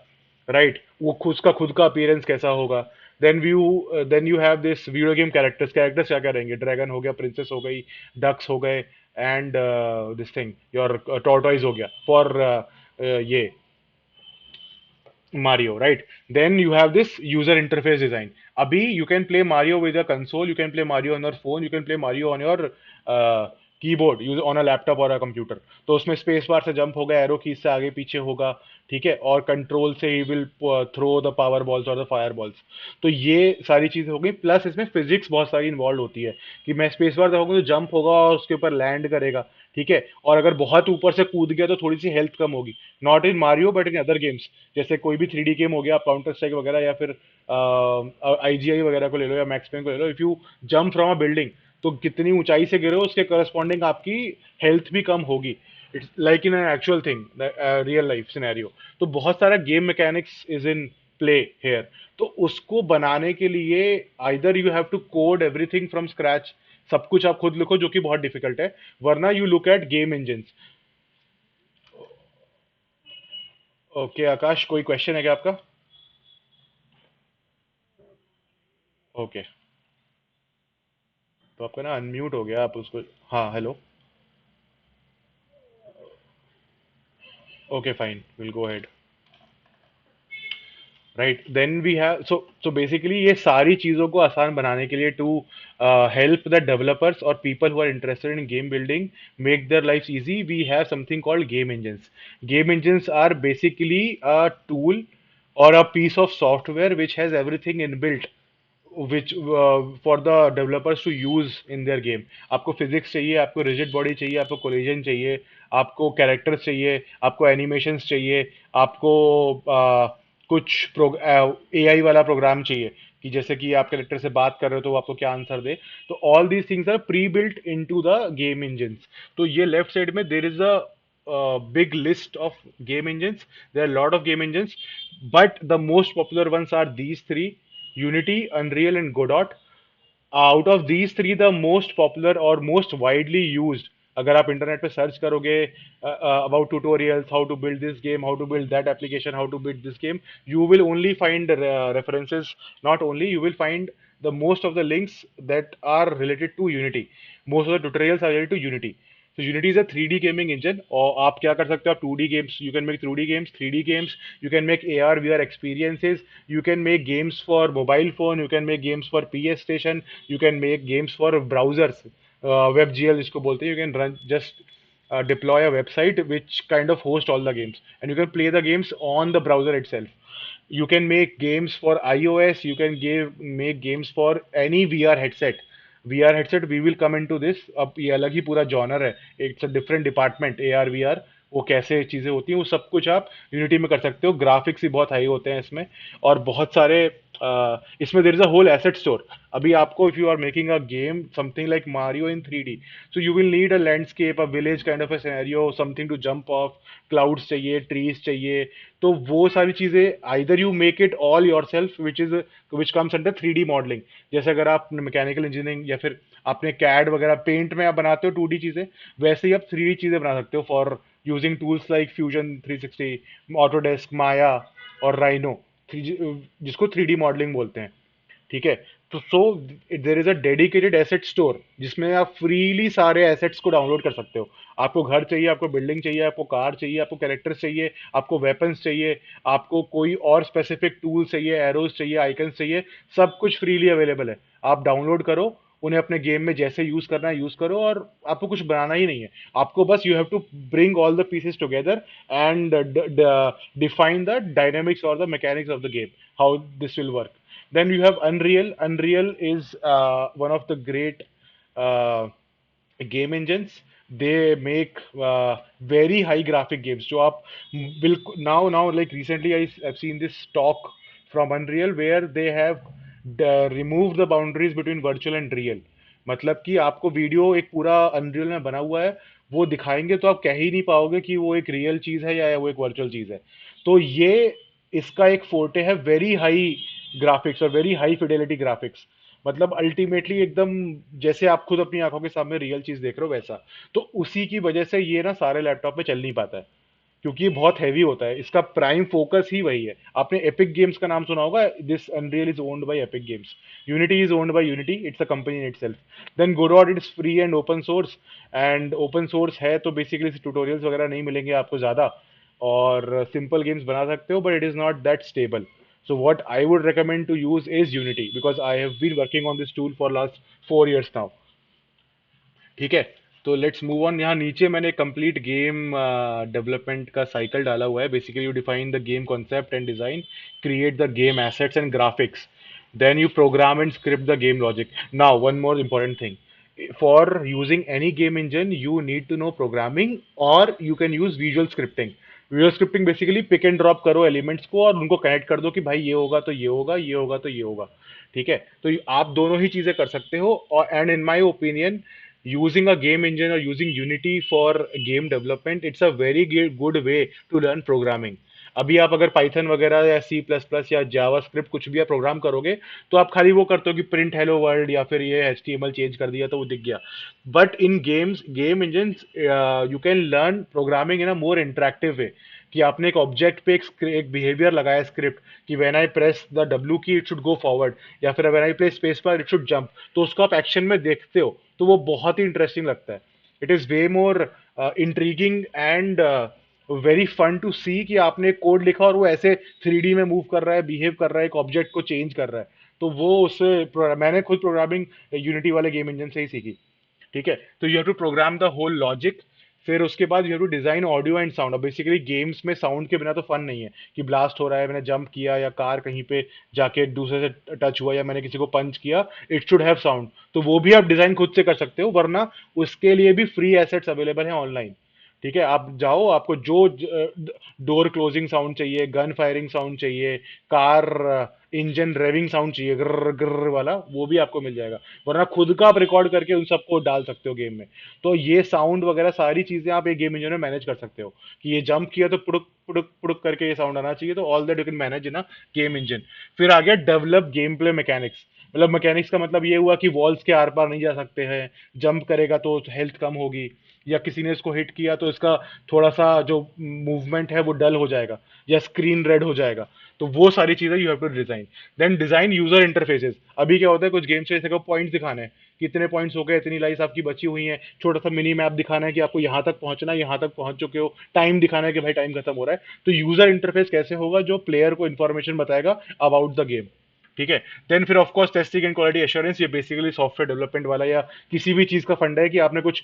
राइट, वो खुद का अपीयरेंस कैसा होगा। Then you have this video game characters. Characters क्या क्या रहेंगे, ड्रैगन हो गया, प्रिंसेस हो गई, डक्स हो गए, and this thing your tortoise हो गया फॉर ये Mario, right? Then you have this user interface design. Abhi, you can play Mario with a console, you can play Mario on your phone, you can play Mario on your keyboard, use on a laptop और a computer. तो उसमें space bar से jump होगा, arrow की से आगे पीछे होगा, ठीक है, और कंट्रोल से ही will throw the power balls और द फायर बॉल्स। तो ये सारी चीजें हो गई, प्लस इसमें फिजिक्स बहुत सारी इन्वॉल्व होती है कि मैं स्पेस बार दबाऊंगा तो जंप होगा और उसके ऊपर लैंड करेगा। ठीक है, और अगर बहुत ऊपर से कूद गया तो थोड़ी सी हेल्थ कम होगी। Not in Mario but in other games, जैसे कोई भी 3D गेम हो गया, काउंटर स्ट्राइक वगैरह, या फिर IGI वगैरह को ले लो या मैक्स पेन को ले लो, if you jump from a building, तो कितनी ऊंचाई से गिरे हो उसके करस्पॉन्डिंग आपकी हेल्थ भी कम होगी। It's like in an actual thing, real life scenario. तो बहुत सारा game mechanics is in play here. तो उसको बनाने के लिए either you have to code everything from scratch, सब कुछ आप खुद लिखो जो कि बहुत डिफिकल्ट है, वरना you look at game engine. Okay Aakash, कोई क्वेश्चन है क्या आपका? ओके, तो आपका ना अनम्यूट हो गया, आप उसको, हाँ hello, okay fine, will go ahead. Right, then we have, so basically ये सारी चीज़ों को आसान बनाने के लिए, टू हेल्प द डेवलपर्स और people who are interested in game building, make their life easy, we have something called game engines. Game engines are basically a tool or a piece of software which has everything inbuilt, which for the developers to use in their game। आपको physics चाहिए, आपको rigid body चाहिए, आपको collision चाहिए, आपको characters चाहिए, आपको animations चाहिए, आपको कुछ AI वाला प्रोग्राम चाहिए कि जैसे कि आप कैरेक्टर से बात कर रहे हो तो वो आपको क्या आंसर दे। तो all these things are pre built into the game engines. तो ये लेफ्ट साइड में there is a big list of game engines. There are a lot of game engines, but the most popular ones are these three: Unity, Unreal, and Godot. Out of these three, the most popular or most widely used, अगर आप internet पे search करोगे about tutorials, how to build this game, how to build that application, how to build this game, you will only find references. Not only, you will find the most of the links that are related to Unity. Most of the tutorials are related to Unity. So Unity is a 3D gaming engine, और आप क्या कर सकते हो, आप 2D games, you can make 2D games, 3D games, you can make AR VR experiences, you can make games for mobile phone, you can make games for PS Station, you can make games for browsers, WebGL जिसको बोलते हैं, you can run just deploy a website which kind of host all the games, and you can play the games on the browser itself. You can make games for iOS, you can make games for any VR headset. VR headset, we will come into this, अब ये अलग ही पूरा genre है, it's a different department AR VR, वो कैसे चीज़ें होती हैं, वो सब कुछ आप यूनिटी में कर सकते हो। ग्राफिक्स भी बहुत हाई होते हैं इसमें, और बहुत सारे इसमें there is a whole asset store. अभी आपको, if you are making a game something like Mario in 3D, so you will need a landscape, a village kind of a scenario, something to jump off, clouds चाहिए, trees चाहिए। तो वो सारी चीजें either you make it all yourself, which comes under 3D modelling. जैसे अगर आप mechanical engineering या फिर आपने कैड वगैरह पेंट में आप बनाते हो 2D चीजें, वैसे ही आप 3D चीजें बना सकते हो for using tools like fusion 360, Autodesk, Maya और राइनो, जिसको 3D मॉडलिंग बोलते हैं। ठीक है। तो देर is a dedicated asset store जिसमें आप फ्रीली सारे एसेट्स को डाउनलोड कर सकते हो। आपको घर चाहिए, आपको बिल्डिंग चाहिए, आपको कार चाहिए, आपको कैरेक्टर्स चाहिए, आपको वेपन्स चाहिए, आपको कोई और स्पेसिफिक टूल चाहिए, एरोज चाहिए, आइकन्स चाहिए, सब कुछ फ्रीली अवेलेबल है। आप डाउनलोड करो, उन्हें अपने गेम में जैसे यूज करना है यूज करो, और आपको कुछ बनाना ही नहीं है। आपको बस you have to bring all the pieces together and define the dynamics or the mechanics of the game, how this will work. Then you have Unreal. Unreal is one of the great uh, game engines. They make very high graphic games. जो आप बिल्कुल now like recently I've seen this talk from Unreal where they have removed the boundaries between virtual and real. मतलब कि आपको video एक पूरा unreal में बना हुआ है, वो दिखाएंगे तो आप कह ही नहीं पाओगे कि वो एक रियल चीज है या वो एक वर्चुअल चीज है। तो ये इसका एक फोर्टे है, वेरी हाई ग्राफिक्स और वेरी हाई फिडेलिटी ग्राफिक्स। मतलब अल्टीमेटली एकदम जैसे आप खुद अपनी आंखों के सामने रियल चीज देख रहे हो वैसा। तो उसी की वजह से ये ना सारे लैपटॉप में चल नहीं पाता है, क्योंकि ये बहुत हैवी होता है। इसका प्राइम फोकस ही वही है। आपने एपिक गेम्स का नाम सुना होगा, this Unreal is owned by Epic Games. Unity is owned by Unity, it's a company in itself. Then Godot, it's free and open source. And open source है तो basically tutorials वगैरह नहीं मिलेंगे आपको ज्यादा, और सिंपल गेम्स बना सकते हो, but it is not that stable. So what I would recommend to use is Unity, because I have been working on this tool for last 4 years now. ठीक है। तो लेट्स मूव ऑन। यहाँ नीचे मैंने complete game development का cycle डाला हुआ है। Basically you define the game concept and design, create the game assets and graphics, then you program and script the game logic. Now one more important thing, for using any game engine you need to know programming, or you can use visual scripting. Visual scripting basically pick and drop करो elements को और उनको connect कर दो कि भाई ये होगा तो ये होगा, ये होगा तो ये होगा। ठीक है। तो आप दोनों ही चीजें कर सकते हो। और and in my opinion, using a game engine or using Unity for game development, it's a very good way to learn programming. अभी आप अगर पाइथन वगैरह या सी प्लस प्लस या जावा स्क्रिप्ट कुछ भी आप प्रोग्राम करोगे, तो आप खाली वो करते हो कि प्रिंट हेलो वर्ल्ड या फिर ये HTML चेंज कर दिया तो वो दिख गया। But in games, game engine, you can learn programming in a more interactive way. कि आपने एक ऑब्जेक्ट पे एक बिहेवियर लगाया स्क्रिप्ट, कि when I press the W की इट शुड गो फॉरवर्ड, या फिर व्हेन आई प्रेस स्पेस पर इट शुड जंप। तो उसको आप एक्शन में देखते हो तो वो बहुत ही इंटरेस्टिंग लगता है। It is way more intriguing and very fun to see कि आपने कोड लिखा और वो ऐसे 3D में मूव कर रहा है, बिहेव कर रहा है, एक ऑब्जेक्ट को चेंज कर रहा है। तो वो उससे मैंने खुद प्रोग्रामिंग यूनिटी वाले गेम इंजन से ही सीखी। ठीक है। तो you have to program the whole logic. फिर उसके बाद you have to design audio and sound. अब बेसिकली गेम्स में साउंड के बिना तो फन नहीं है, कि ब्लास्ट हो रहा है, मैंने जंप किया या कार कहीं पे जाके दूसरे से टच हुआ या मैंने किसी को पंच किया, इट शुड हैव साउंड। तो वो भी आप डिजाइन खुद से कर सकते हो, वरना उसके लिए भी फ्री एसेट्स अवेलेबल हैं ऑनलाइन। ठीक है। आप जाओ, आपको जो डोर क्लोजिंग साउंड चाहिए, गन फायरिंग साउंड चाहिए, कार इंजन रेविंग साउंड चाहिए, ग्र ग्र वाला, वो भी आपको मिल जाएगा। वरना खुद का आप रिकॉर्ड करके उन सबको डाल सकते हो गेम में। तो ये साउंड वगैरह सारी चीजें आप एक गेम इंजन में मैनेज कर सकते हो, कि ये जंप किया तो पुड़ुक पुड़ुक पुड़ुक करके ये साउंड आना चाहिए। तो all that you can manage in a game engine. फिर आ गया डेवलप गेम प्ले मैकेनिक्स। मतलब मैकेनिक्स का मतलब ये हुआ कि वॉल्स के आर पार नहीं जा सकते हैं, जंप करेगा तो हेल्थ कम होगी, या किसी ने इसको हिट किया तो इसका थोड़ा सा जो मूवमेंट है वो डल हो जाएगा, या स्क्रीन रेड हो जाएगा। तो वो सारी चीजें you have to design. Then design user interfaces. अभी क्या होता है, कुछ गेम्स जैसे को पॉइंट्स दिखाने हैं, कितने पॉइंट्स हो गए, इतनी लाइफ आपकी बची हुई है, छोटा सा मिनी मैप दिखाना है कि आपको यहाँ तक पहुंचना है, यहाँ तक पहुंच चुके हो, टाइम दिखाना है कि भाई टाइम खत्म हो रहा है। तो यूजर इंटरफेस कैसे होगा, जो प्लेयर को इंफॉर्मेशन बताएगा अबाउट द गेम। ठीक है। देन फिर of course testing and quality assurance. ये बेसिकली सॉफ्टवेयर डेवलपमेंट वाला या किसी भी चीज का फंडा है, कि आपने कुछ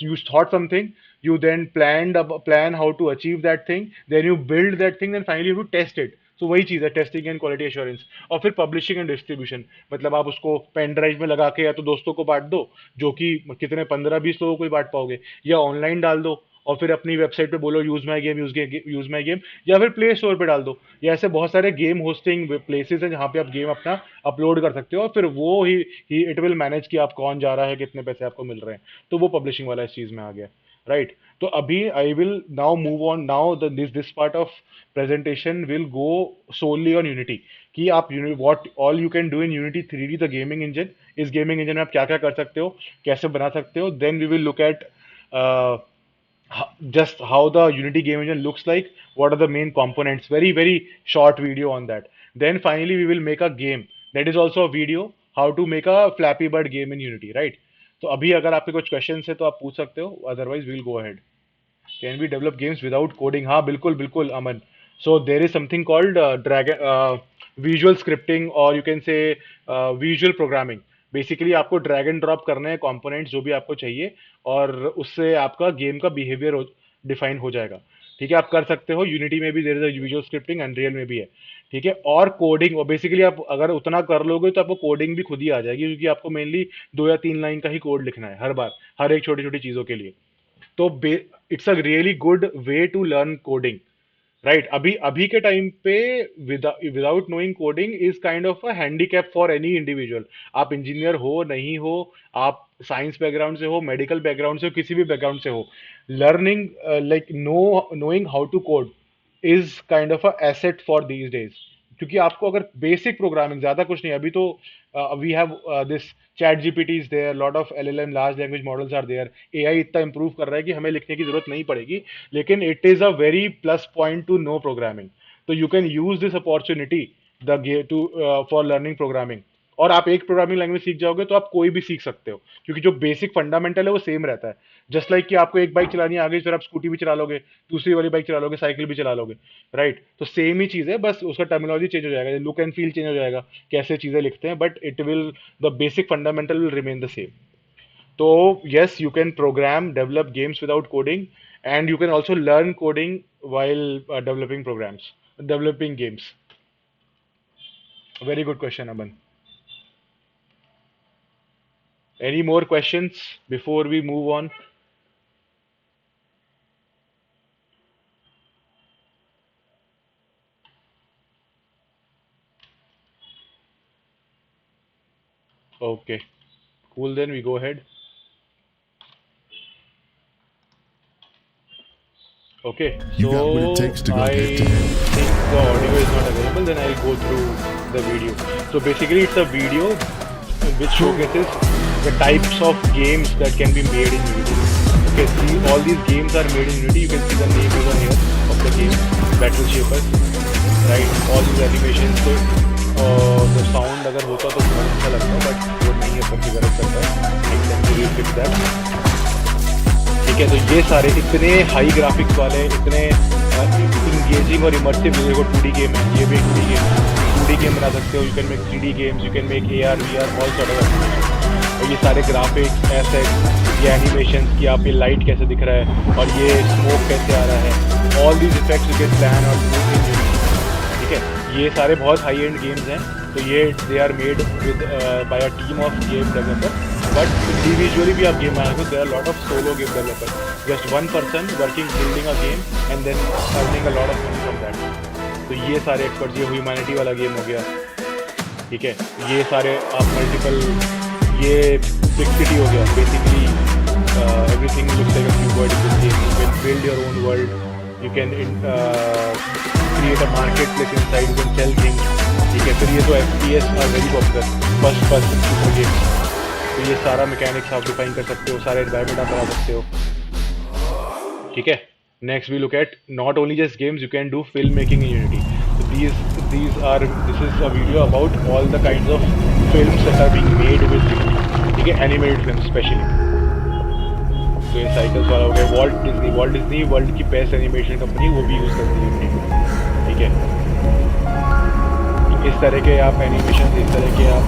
you thought something, you then plan how to achieve that thing, then you build that thing, then finally you have to test it. So वही चीज है टेस्टिंग एंड क्वालिटी एश्योरेंस। और फिर पब्लिशिंग एंड डिस्ट्रीब्यूशन। मतलब आप उसको pen drive में लगा के या तो दोस्तों को बांट दो, जो कि कितने 15-20 लोगों को ही बांट पाओगे, या ऑनलाइन डाल दो। और फिर अपनी वेबसाइट पे बोलो यूज माई गेम, या फिर प्ले स्टोर पे डाल दो। या ऐसे बहुत सारे गेम होस्टिंग प्लेसेस हैं जहाँ पे आप गेम अपना अपलोड कर सकते हो, और फिर वो ही इट विल मैनेज कि आप कौन जा रहा है, कितने पैसे आपको मिल रहे हैं। तो वो पब्लिशिंग वाला इस चीज में आ गया, राइट। तो अभी I will now move on, now this part of presentation will go solely on Unity, कि आप what all you can do in Unity 3D, the gaming engine. इस गेमिंग इंजन में आप क्या क्या कर सकते हो, कैसे बना सकते हो। Then we will look at just how the Unity game engine looks like, what are the main components, very short video on that. Then finally we will make a game that is also a video, how to make a Flappy Bird game in Unity, right? तो अभी अगर आपके कुछ questions है तो आप पूछ सकते हो, otherwise we'll go ahead. Can we develop games without coding? हाँ बिल्कुल बिल्कुल Aman. So there is something called dragon visual scripting, और you can say visual programming. Basically आपको ड्रैग एंड ड्रॉप करने हैं कंपोनेंट्स जो भी आपको चाहिए, और उससे आपका गेम का बिहेवियर डिफाइन हो जाएगा। ठीक है, आप कर सकते हो। यूनिटी में भी there is visual scripting, unreal में भी है। ठीक है, और कोडिंग, और बेसिकली आप अगर उतना कर लोगे तो आपको कोडिंग भी खुद ही आ जाएगी, क्योंकि आपको मेनली 2 या 3 लाइन का ही कोड लिखना है हर बार, हर एक छोटी छोटी चीज़ों के लिए। तो it's a really good way to learn coding, right. अभी अभी के टाइम पे without knowing coding is kind of a handicap for any individual. आप इंजीनियर हो नहीं हो, आप साइंस बैकग्राउंड से हो, मेडिकल बैकग्राउंड से हो, किसी भी बैकग्राउंड से हो, learning like knowing how to code is kind of a asset for these days. क्योंकि आपको अगर बेसिक प्रोग्रामिंग, ज्यादा कुछ नहीं, अभी तो we have this ChatGPT is there, lot of LLM large language models are there, AI इतना improve कर रहा है कि हमें लिखने की जरूरत नहीं पड़ेगी। लेकिन it is a very plus point to know programming. तो you can use this opportunity the to for learning programming. और आप एक प्रोग्रामिंग लैंग्वेज सीख जाओगे तो आप कोई भी सीख सकते हो, क्योंकि जो बेसिक फंडामेंटल है वो सेम रहता है। जस्ट लाइक कि आपको एक बाइक चलानी आ गई, फिर आप स्कूटी भी चला लोगे, दूसरी वाली बाइक चला लोगे, साइकिल भी चला लोगे, राइट। तो सेम ही चीज़ है, बस उसका टर्मिनोलॉजी चेंज हो जाएगा, लुक एंड फील चेंज हो जाएगा, कैसे चीज़ें लिखते हैं, but it will, the basic fundamental will remain the same. तो yes, you can program, develop games without coding, and you can also learn coding while developing games. Very good question, Aman. Any more questions before we move on? Okay, cool. Then we go ahead. Okay,
You got what it
so
takes to go
I
head to head.
think the audio is not available. Then I'll go through the video. So basically, it's a video which showcases the types of games that can be made in Unity. Okay, see, all these games are made in Unity. You can see the name over here of the game, Battle Shapers, right? All these animations. So the sound अगर होता तो बहुत अच्छा लगता, but वो नहीं है, configure करता है। Next time we will fix that. ठीक है, तो ये सारे इतने हाई ग्राफिक्स वाले, इतने इंगेजिंग और इमर्सिव, देखो 2D गेम है, ये भी एक 2D गेम है। 2D गेम बना सकते हो, you can make 3D games, you can make AR VR, all sort of animation. और ये सारे ग्राफिक्स, एसेट्स, ये एनिमेशन कि आप ये लाइट कैसे दिख रहा है और ये स्मोक कैसे आ रहा है, all these effects you can plan और ठीक है। ये सारे बहुत हाई एंड गेम्स हैं। तो ये they are made with by a team of game developer, but individually भी आप गेम बनाएंगे, there are lot of solo game developer, just one person working building a game and then earning a lot of money from that. तो ये सारे experts, ये humanity वाला game हो गया, ठीक है। ये सारे आप मल्टीपल, ये बिग सिटी हो गया, basically everything looks like a क्यूबर्ड in this game. You can build your own world, you can create a marketplace inside, you can sell things, ठीक है। फिर ये तो FPS are very popular, first person shooter game. तो ये सारा mechanics आप define कर सकते हो, सारे एनवायरनमेंट आप बना सकते हो, ठीक है। Next we look at not only just games, you can do film making in Unity. तो this is a video about all the kinds of films that are being made with Unity, ठीक है, animated film specially. तो ये cycles वाला हो गया, Walt Disney world की best animation company, वो भी यूज़ करती है यूनिटी, ठीक है। इस तरह के आप एनिमेशन, इस तरह के आप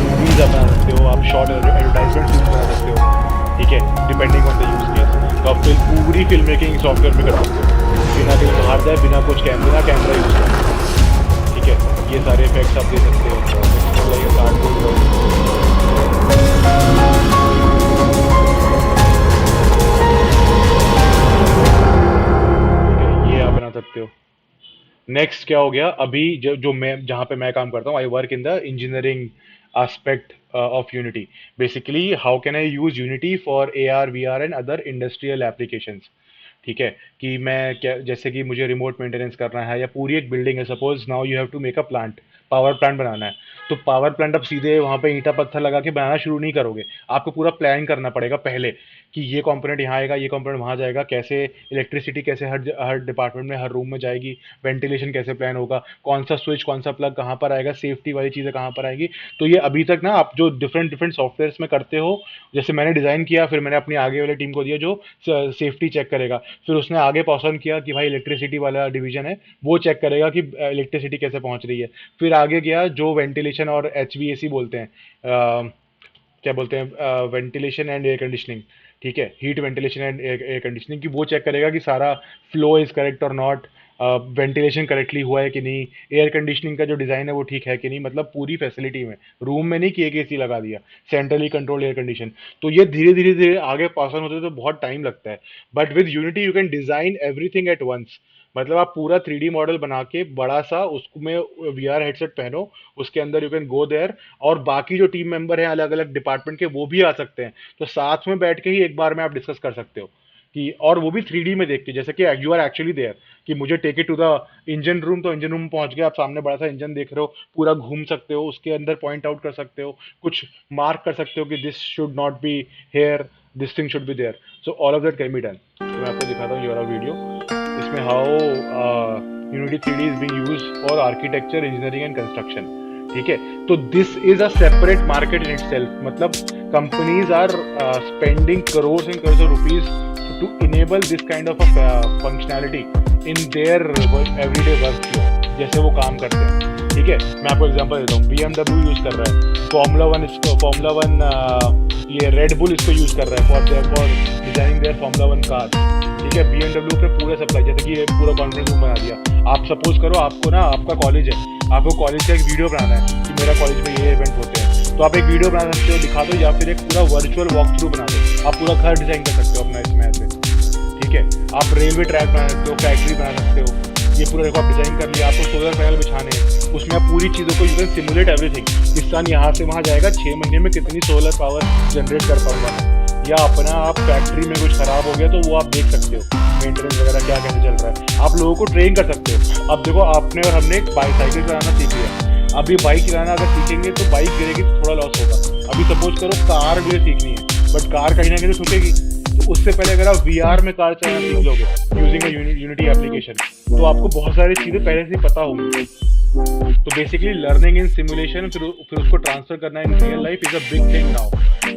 मूवीज बना सकते हो, आप शॉर्ट एडवर्टाइजमेंट बना सकते हो, ठीक है, depending on the use case. तो आप पूरी फिल्म मेकिंग सॉफ्टवेयर में कर सकते हो, बिना कहीं बाहर जाए, बिना कुछ कैमरा यूज करें, ठीक है। ये सारे इफेक्ट्स आप दे सकते हो। नेक्स्ट क्या हो गया, अभी जो मैं जहाँ पे मैं काम करता हूँ, I work in the engineering aspect of Unity. Basically, how can I use Unity for AR, VR and other industrial applications? ठीक है, कि मैं क्या, जैसे कि मुझे रिमोट मेंटेनेंस करना है या पूरी एक बिल्डिंग है, suppose now you have to make a plant, power plant बनाना है। तो पावर प्लांट अब सीधे वहाँ पे ईंटा पत्थर लगा के बनाना शुरू नहीं करोगे, आपको पूरा प्लान करना पड़ेगा पहले, कि ये कंपोनेंट यहाँ आएगा, ये कंपोनेंट वहाँ जाएगा, कैसे इलेक्ट्रिसिटी कैसे हर हर डिपार्टमेंट में हर रूम में जाएगी, वेंटिलेशन कैसे प्लान होगा, कौन सा स्विच कौन सा प्लग कहाँ पर आएगा, सेफ्टी वाली चीज़ें कहाँ पर आएगी। तो ये अभी तक ना आप जो डिफरेंट डिफरेंट सॉफ्टवेयर में करते हो, जैसे मैंने डिज़ाइन किया, फिर मैंने अपनी आगे वाली टीम को दिया जो सेफ्टी चेक करेगा, फिर उसने आगे पास ऑन किया कि भाई इलेक्ट्रिसिटी वाला डिवीजन है, वो चेक करेगा कि इलेक्ट्रिसिटी कैसे पहुंच रही है। फिर आगे गया जो वेंटिलेशन और एचवीएसी बोलते हैं, क्या बोलते हैं, वेंटिलेशन एंड एयर कंडीशनिंग, ठीक है, heat ventilation and air conditioning की, वो चेक करेगा कि सारा फ्लो इज करेक्ट और नॉट, वेंटिलेशन करेक्टली हुआ है कि नहीं, एयर कंडीशनिंग का जो डिज़ाइन है वो ठीक है कि नहीं, मतलब पूरी फैसिलिटी में, रूम में नहीं कि एक एसी लगा दिया, सेंट्रली कंट्रोल एयर कंडीशन। तो ये धीरे धीरे धीरे आगे पास ऑन होते तो बहुत टाइम लगता है, but with Unity you can design everything at once. मतलब आप पूरा 3D मॉडल बना के बड़ा सा उसमें वीआर हेडसेट पहनो, उसके अंदर यू कैन गो देयर, और बाकी जो टीम मेंबर हैं अलग अलग डिपार्टमेंट के वो भी आ सकते हैं, तो साथ में बैठ के ही एक बार में आप डिस्कस कर सकते हो कि, और वो भी 3D में देख के, जैसे कि यू आर एक्चुअली देयर, कि मुझे take it to the engine room, तो इंजन रूम पहुंच गए, आप सामने बड़ा सा इंजन देख रहे हो, पूरा घूम सकते हो, उसके अंदर पॉइंट आउट कर सकते हो, कुछ मार्क कर सकते हो कि this should not be here, this thing should be there. So all of that can be done. तो मैं आपको दिखाता हूँ ये वाला वीडियो, इसमें how Unity 3D is being used for architecture, engineering and construction. ठीक है, तो this is a separate market in itself, मतलब companies are spending crore and crore rupees to enable this kind of a functionality in their everyday workflow, जैसे वो काम करते हैं। ठीक है, मैं आपको एग्जांपल देता हूँ, BMW यूज कर रहा है, फॉर्मूला वन ये रेड बुल इसको यूज कर रहा है for designing their Formula One car. ठीक है, BMW पे पूरा सप्लाई, जैसे कि ये पूरा कॉन्फ्रेंस रूम बना दिया। आप सपोज करो आपको ना, आपका कॉलेज है, आपको कॉलेज का एक वीडियो बनाना है कि मेरा कॉलेज में ये इवेंट होते हैं, तो आप एक वीडियो बना सकते हो, दिखा दो, या फिर एक पूरा वर्चुअल वॉक थ्रू बना दो, आप पूरा घर डिजाइन कर सकते हो अपना इसमें ऐसे। ठीक है, आप रेलवे ट्रैक बना सकते हो, फैक्ट्री बना सकते हो, ये पूरा देखो आप डिजाइन कर लिया, आपको सोलर पैनल बिछाने हैं, उसमें आप पूरी चीज़ों को यू कैन सिमुलेट एवरीथिंग, इस सन यहाँ से वहाँ जाएगा, 6 महीने में कितनी सोलर पावर जनरेट कर पाऊंगा, या अपना आप फैक्ट्री में कुछ खराब हो गया तो वो आप देख सकते हो, मेंटेनेंस वगैरह क्या कैसे चल रहा है, आप लोगों को ट्रेन कर सकते हो। अब देखो आपने और हमने बाईसाइकिल चलाना सीख लिया, अभी बाइक चलाना अगर सीखेंगे तो बाइक गिरेगी तो थोड़ा लॉस होगा। अभी सपोज करो कार मुझे सीखनी है, बट कार कहीं ना कहीं तो छूटेगी, तो उससे पहले अगर आप वीआर में कार चलाना सीख लोगे यूजिंग अ यूनिटी एप्लीकेशन, तो आपको बहुत सारी चीज़ें पहले से ही पता होंगी। तो बेसिकली लर्निंग इन सिमुलेशन, फिर उसको ट्रांसफर करना in real life is a big thing now.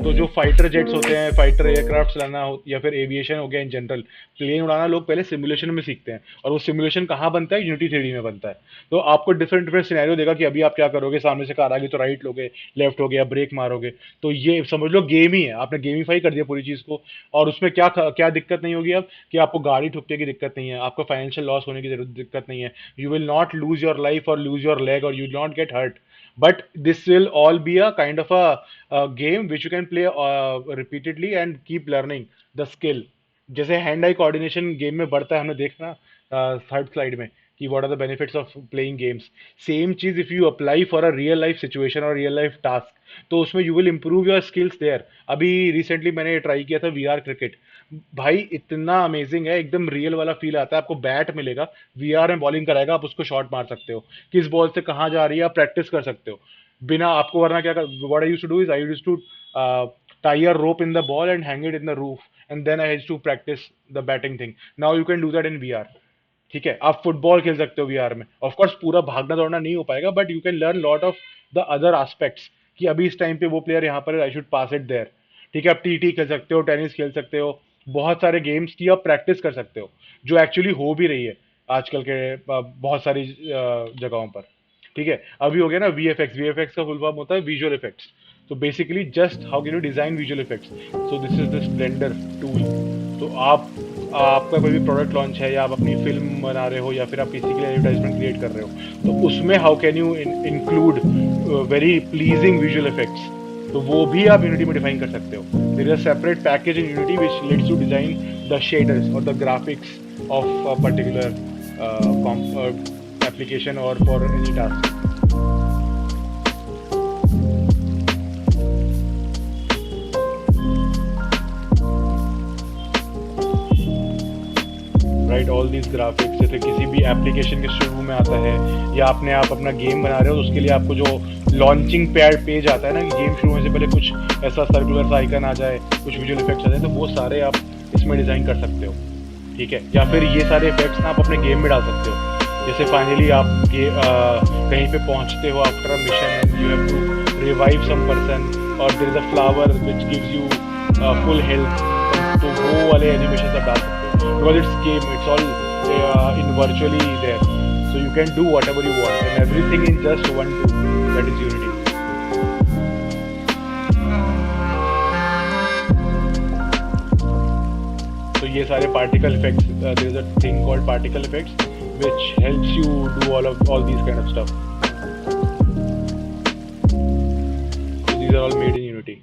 तो जो फाइटर जेट्स होते हैं, फाइटर एयरक्राफ्ट चलाना हो, या फिर एविएशन हो गया इन जनरल, प्लेन उड़ाना, लोग पहले सिमुलेशन में सीखते हैं, और वो सिमुलेशन कहाँ बनता है, यूनिटी 3D में बनता है। तो आपको डिफरेंट डिफरेंट सिनेरियो देगा कि अभी आप क्या करोगे, सामने से कार आ गई तो राइट लोगे, लेफ्ट हो गया, ब्रेक मारोगे, तो ये समझ लो गेम ही है, आपने गेमीफाई कर दिया पूरी चीज़ को। और उसमें क्या क्या दिक्कत नहीं होगी अब, कि आपको गाड़ी ठुकने की दिक्कत नहीं है, आपको फाइनेंशियल लॉस होने की दिक्कत नहीं है, you will not lose your life और लूज योर लेग, और you will not get hurt, but this will all be a kind of a game which you can play repeatedly and keep learning the skill। जैसे hand eye coordination game में बढ़ता है, हमने देखा ना third slide में, कि what are the benefits of playing games, same चीज if you apply for a real life situation और रियल लाइफ टास्क, तो उसमें you will improve your skills there. अभी रिसेंटली मैंने ट्राई किया था वीआर क्रिकेट, भाई इतना अमेजिंग है, एकदम रियल वाला फील आता है, आपको बैट मिलेगा, वीआर में बॉलिंग कराएगा, आप उसको शॉट मार सकते हो, किस बॉल से कहाँ जा रही है आप प्रैक्टिस कर सकते हो बिना आपको, वरना क्या, what I used to do is I used to tie a rope in the ball and hang it in the roof, and then I used to practice the batting thing. Now you can do that in VR। ठीक है, आप football खेल सकते हो VR में, of course पूरा भागना दौड़ना नहीं हो पाएगा, but you can learn lot of the other aspects, कि अभी इस टाइम पे वो प्लेयर यहाँ पर, I should pass it there. ठीक है, आप टी खेल सकते हो, टेनिस खेल सकते हो, बहुत सारे गेम्स की आप प्रैक्टिस कर सकते हो, जो एक्चुअली हो भी रही है आजकल के बहुत सारी जगहों पर। ठीक है, अभी हो गया ना वीएफएक्स, वीएफएक्स का फुल फॉर्म होता है विजुअल इफेक्ट्स। तो basically just how can you design visual effects, so this is this blender tool. तो आपका कोई भी प्रोडक्ट लॉन्च है, या आप अपनी फिल्म बना रहे हो, या फिर आप किसी के लिए एडवर्टाइजमेंट क्रिएट कर रहे हो, तो उसमें how can you include very pleasing visual effects, तो वो भी आप यूनिटी में डिफाइन कर सकते हो। There is a separate package in Unity which lets you design the shaders और the graphics of a particular application or for any task. Right, all these graphics जैसे किसी भी एप्लीकेशन के शुरू में आता है, या आपने आप अपना गेम बना रहे हो तो उसके लिए आपको जो लॉन्चिंग पैड पेज आता है ना, कि गेम शुरू होने से पहले कुछ ऐसा सर्कुलर सा आइकन आ जाए, कुछ विजुअल इफेक्ट्स आ जाए, तो वो सारे आप इसमें डिज़ाइन कर सकते हो। ठीक है, या फिर ये सारे इफेक्ट्स ना आप अपने गेम में डाल सकते हो। जैसे फाइनली आप कहीं पे पहुंचते हो after a mission and you have to revive some person, और there is a flower which gives you full health, तो वो वाले एनिमेशन आप डाल सकते हो, because it's game, it's all in virtually there, so you can do whatever you want and everything in just one tool, that is Unity. So ये सारे particle effects, there is a thing called particle effects which helps you do all these kind of stuff. So these are all made in Unity.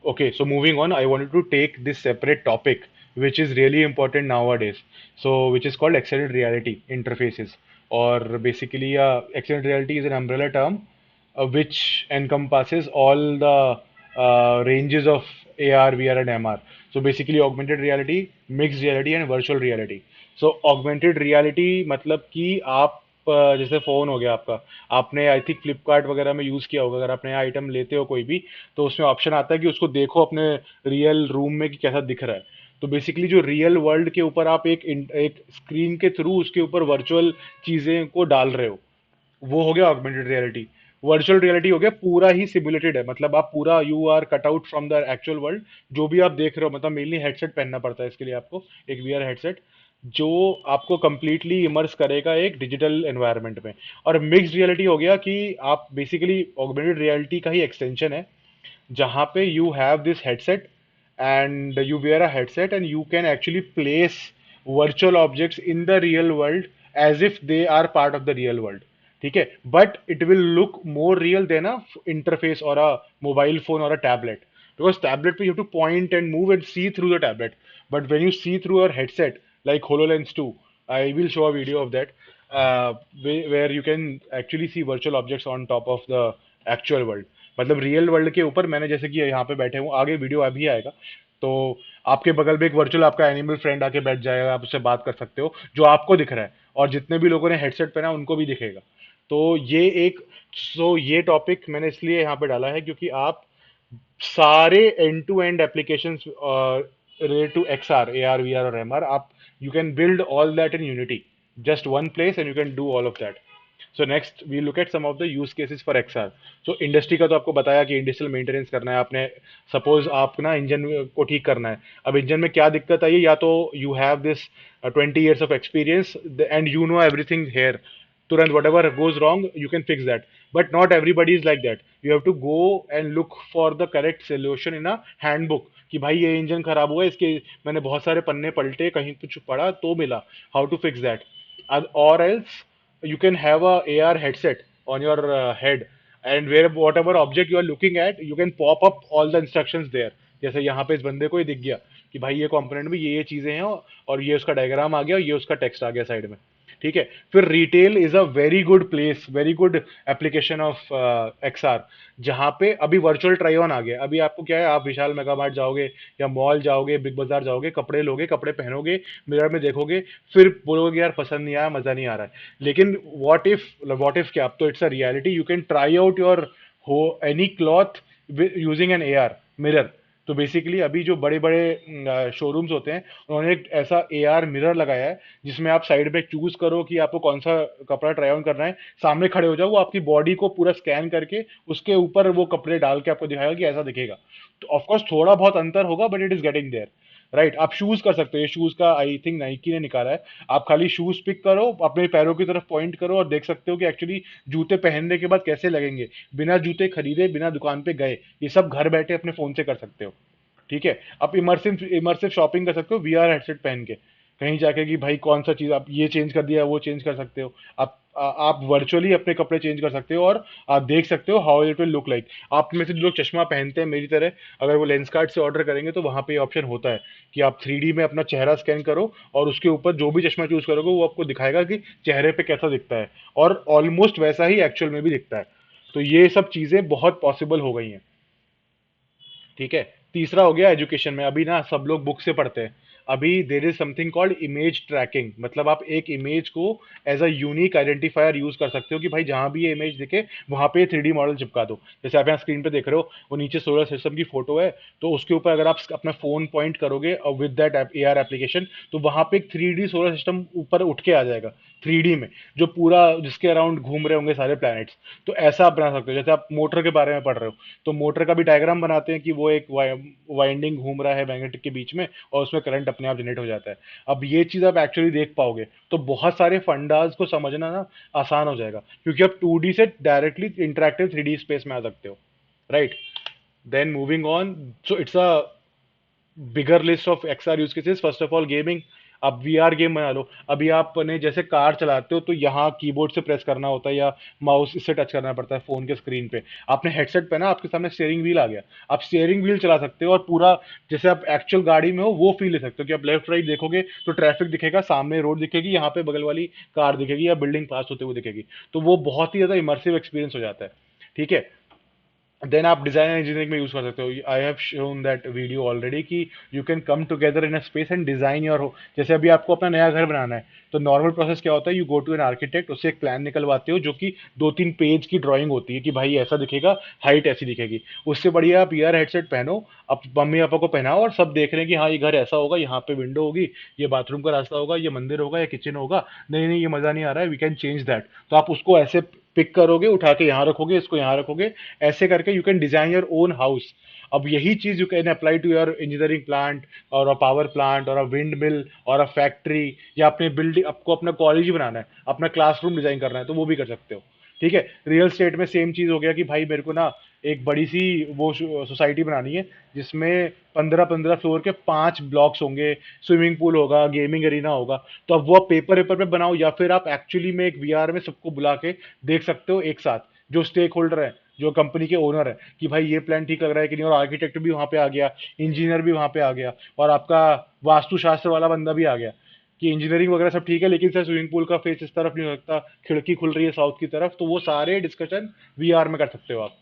Okay, so moving on, I wanted to take this separate topic, which is really important nowadays. So, which is called extended reality interfaces, or basically, extended reality is an umbrella term which encompasses all the ranges of AR, VR, and MR. So, basically, augmented reality, mixed reality, and virtual reality. So, augmented reality मतलब कि आप जैसे phone हो गया आपका, आपने I think Flipkart वगैरह में यूज़ किया होगा, अगर आप नया आइटम लेते हो कोई भी, तो उसमें ऑप्शन आता है कि उसको देखो अपने रियल रूम में कि कैसा दिख रहा है। तो बेसिकली जो रियल वर्ल्ड के ऊपर आप एक स्क्रीन के थ्रू उसके ऊपर वर्चुअल चीज़ें को डाल रहे हो, वो हो गया ऑगमेंटेड रियलिटी। वर्चुअल रियलिटी हो गया पूरा ही सिमुलेटेड है, मतलब आप पूरा you are cut out from the actual world, जो भी आप देख रहे हो, मतलब मेनली हेडसेट पहनना पड़ता है इसके लिए आपको, एक वीआर हेडसेट जो आपको कंप्लीटली इमर्स करेगा एक डिजिटल एनवायरनमेंट में। और मिक्स्ड रियलिटी हो गया कि आप बेसिकली ऑगमेंटेड रियलिटी का ही एक्सटेंशन है, जहाँ पे you have this headset and you wear a headset and you can actually place virtual objects in the real world as if they are part of the real world. ठीक है, but it will look more real than a interface or a mobile phone or a tablet, because tablet पे you have to point and move and see through the tablet, but when you see through your headset like HoloLens 2, I will show a video of that, where you can actually see virtual objects on top of the actual world, मतलब real world के ऊपर। मैंने जैसे कि यहाँ पे बैठे हूँ, आगे वीडियो अभी आएगा, तो आपके बगल में एक वर्चुअल आपका एनिमल फ्रेंड आके बैठ जाएगा, आप उससे बात कर सकते हो जो आपको दिख रहा है, और जितने भी लोगों ने हेडसेट पहना उनको भी दिखेगा। तो ये एक, सो ये टॉपिक मैंने इसलिए यहाँ पे डाला है क्योंकि आप सारे end to end application related to XR, AR, VR और MR, आप you can build all that in Unity, just one place and you can do all of that. So next we look at some of the use cases for XR. So industry का तो आपको बताया कि industrial maintenance करना है आपने, suppose आप ना इंजन को ठीक करना है, अब इंजन में क्या दिक्कत आई है, या तो you have this 20 years of experience and you know everything here, तुरंत whatever goes wrong you can fix that, but not everybody is like that. You have to go and look for the correct solution in a handbook, कि भाई ये engine खराब हुआ है, इसके मैंने बहुत सारे पन्ने पलटे, कहीं कुछ पढ़ा तो मिला how to fix that, or else you can have a AR headset on your head, and where whatever object you are looking at you can pop up all the instructions there। जैसे यहाँ पे इस बंदे को ही दिख गया कि भाई ये कंपोनेंट में ये चीजें हैं, और ये उसका डायग्राम आ गया, ये उसका टेक्स्ट आ गया साइड में। ठीक है, फिर retail is a very good place, very good application of XR, जहाँ पे अभी वर्चुअल ट्राई ऑन आ गया। अभी आपको क्या है, आप विशाल मेगा मार्ट जाओगे या मॉल जाओगे, बिग बाजार जाओगे, कपड़े लोगे, कपड़े पहनोगे, मिरर में देखोगे, फिर बोलोगे यार पसंद नहीं आया, मजा नहीं आ रहा है। लेकिन व्हाट इफ क्या, अब तो it's a reality, you can try out your हो any cloth using an AR mirror. तो बेसिकली अभी जो बड़े बड़े शोरूम्स होते हैं, उन्होंने एक ऐसा AR मिरर लगाया है जिसमें आप साइड में चूज करो कि आपको कौन सा कपड़ा ट्राई ऑन करना है, सामने खड़े हो जाओ, वो आपकी बॉडी को पूरा स्कैन करके उसके ऊपर वो कपड़े डाल के आपको दिखाएगा कि ऐसा दिखेगा। तो ऑफकोर्स थोड़ा बहुत अंतर होगा, but it is getting there, right. आप शूज कर सकते हो, ये शूज का आई थिंक नाइकी ने निकाला है। आप खाली शूज पिक करो, अपने पैरों की तरफ पॉइंट करो, और देख सकते हो कि एक्चुअली जूते पहनने के बाद कैसे लगेंगे, बिना जूते खरीदे, बिना दुकान पे गए, ये सब घर बैठे अपने फोन से कर सकते हो। ठीक है, आप इमर्सिव इमर्सिव शॉपिंग कर सकते हो VR हेडसेट पहन के, कहीं जाके कि भाई कौन सा चीज़ आप ये चेंज कर दिया, वो चेंज कर सकते हो। आप वर्चुअली अपने कपड़े चेंज कर सकते हो और आप देख सकते हो how it will look like. आप में से जो लोग चश्मा पहनते हैं मेरी तरह, अगर वो लेंस कार्ड से ऑर्डर करेंगे तो वहाँ पे ऑप्शन होता है कि आप 3D में अपना चेहरा स्कैन करो और उसके ऊपर जो भी चश्मा चूज करोगे वो आपको दिखाएगा कि चेहरे पे कैसा दिखता है, और ऑलमोस्ट वैसा ही एक्चुअल में भी दिखता है। तो ये सब चीज़ें बहुत पॉसिबल हो गई हैं। ठीक है। तीसरा हो गया एजुकेशन में। अभी ना सब लोग बुक से पढ़ते हैं। अभी there is something called image tracking, मतलब आप एक इमेज को as a unique identifier use कर सकते हो कि भाई जहां भी ये इमेज दिखे वहां पे 3D मॉडल चिपका दो। जैसे आप यहाँ स्क्रीन पे देख रहे हो, वो नीचे सोलर सिस्टम की फोटो है, तो उसके ऊपर अगर आप अपना फोन पॉइंट करोगे और विद दैट AR एप्लीकेशन, तो वहां पे एक 3D सोलर सिस्टम ऊपर उठ के आ जाएगा 3D में, जो पूरा जिसके अराउंड घूम रहे होंगे सारे प्लैनेट्स। तो ऐसा आप बना सकते हो। जैसे आप मोटर के बारे में पढ़ रहे हो, तो मोटर का भी डायग्राम बनाते हैं कि वो एक वाइंडिंग घूम रहा है मैग्नेटिक के बीच में, और उसमें करंट अपने आप जनरेट हो जाता है। अब ये चीज आप एक्चुअली देख पाओगे तो बहुत सारे फंडास को समझना ना आसान हो जाएगा, क्योंकि आप 2D से डायरेक्टली इंटरेक्टिव 3D स्पेस में आ सकते हो। Right. Then moving on, so it's a bigger list of XR use cases. First of all gaming. आप VR गेम बना लो। अभी आपने जैसे कार चलाते हो तो यहाँ कीबोर्ड से प्रेस करना होता है या माउस इससे टच करना पड़ता है फोन के स्क्रीन पे। आपने हेडसेट पहना, आपके सामने स्टीयरिंग व्हील आ गया, आप स्टीयरिंग व्हील चला सकते हो और पूरा जैसे आप एक्चुअल गाड़ी में हो वो फील ले सकते हो कि आप लेफ्ट राइट देखोगे तो ट्रैफिक दिखेगा, सामने रोड दिखेगी, यहाँ पे बगल वाली कार दिखेगी या बिल्डिंग पास होते हुए दिखेगी। तो वो बहुत ही ज्यादा इमर्सिव एक्सपीरियंस हो जाता है। ठीक है। देन आप डिजाइन इंजीनियरिंग में यूज कर सकते हो। I have shown that video already कि you can come together in a space and design your. जैसे अभी आपको अपना नया घर बनाना है, तो नॉर्मल प्रोसेस क्या होता है, you go to an architect, उससे एक प्लान निकलवाते हो जो कि 2-3 पेज की ड्राइंग होती है कि भाई ऐसा दिखेगा, हाइट ऐसी दिखेगी। उससे बढ़िया आप ईयर हेडसेट पहनो, अब मम्मी पापा को पहनाओ और सब देख रहे हैं कि हाँ ये घर ऐसा होगा, यहाँ पे विंडो होगी, ये बाथरूम का रास्ता होगा, ये मंदिर होगा या किचन होगा। नहीं नहीं, ये मजा नहीं आ रहा है, वी कैन चेंज दैट। तो आप उसको ऐसे पिक करोगे, उठा के यहाँ रखोगे, इसको यहाँ रखोगे, ऐसे करके you can design your own house. अब यही चीज you can apply to your engineering plant और अ पावर प्लांट और अ विंड मिल और अ फैक्ट्री, या अपने बिल्डिंग, आपको अपना कॉलेज ही बनाना है, अपना क्लासरूम डिजाइन करना है, तो वो भी कर सकते हो। ठीक है। रियल स्टेट में सेम चीज हो गया कि भाई मेरे को ना एक बड़ी सी वो सोसाइटी बनानी है जिसमें 15-15 फ्लोर के 5 ब्लॉक्स होंगे, स्विमिंग पूल होगा, गेमिंग एरिना होगा। तो अब वो आप पेपर पेपर पे बनाओ या फिर आप एक्चुअली में एक VR में सबको बुला के देख सकते हो एक साथ, जो स्टेक होल्डर है, जो कंपनी के ओनर है, कि भाई ये प्लान ठीक लग रहा है कि नहीं, और आर्किटेक्ट भी वहां पे आ गया, इंजीनियर भी वहां पे आ गया, और आपका वास्तुशास्त्र वाला बंदा भी आ गया कि इंजीनियरिंग वगैरह सब ठीक है, लेकिन सर स्विमिंग पूल का फेस इस तरफ नहीं हो सकता, खिड़की खुल रही है साउथ की तरफ, तो वो सारे डिस्कशन VR में कर सकते हो आप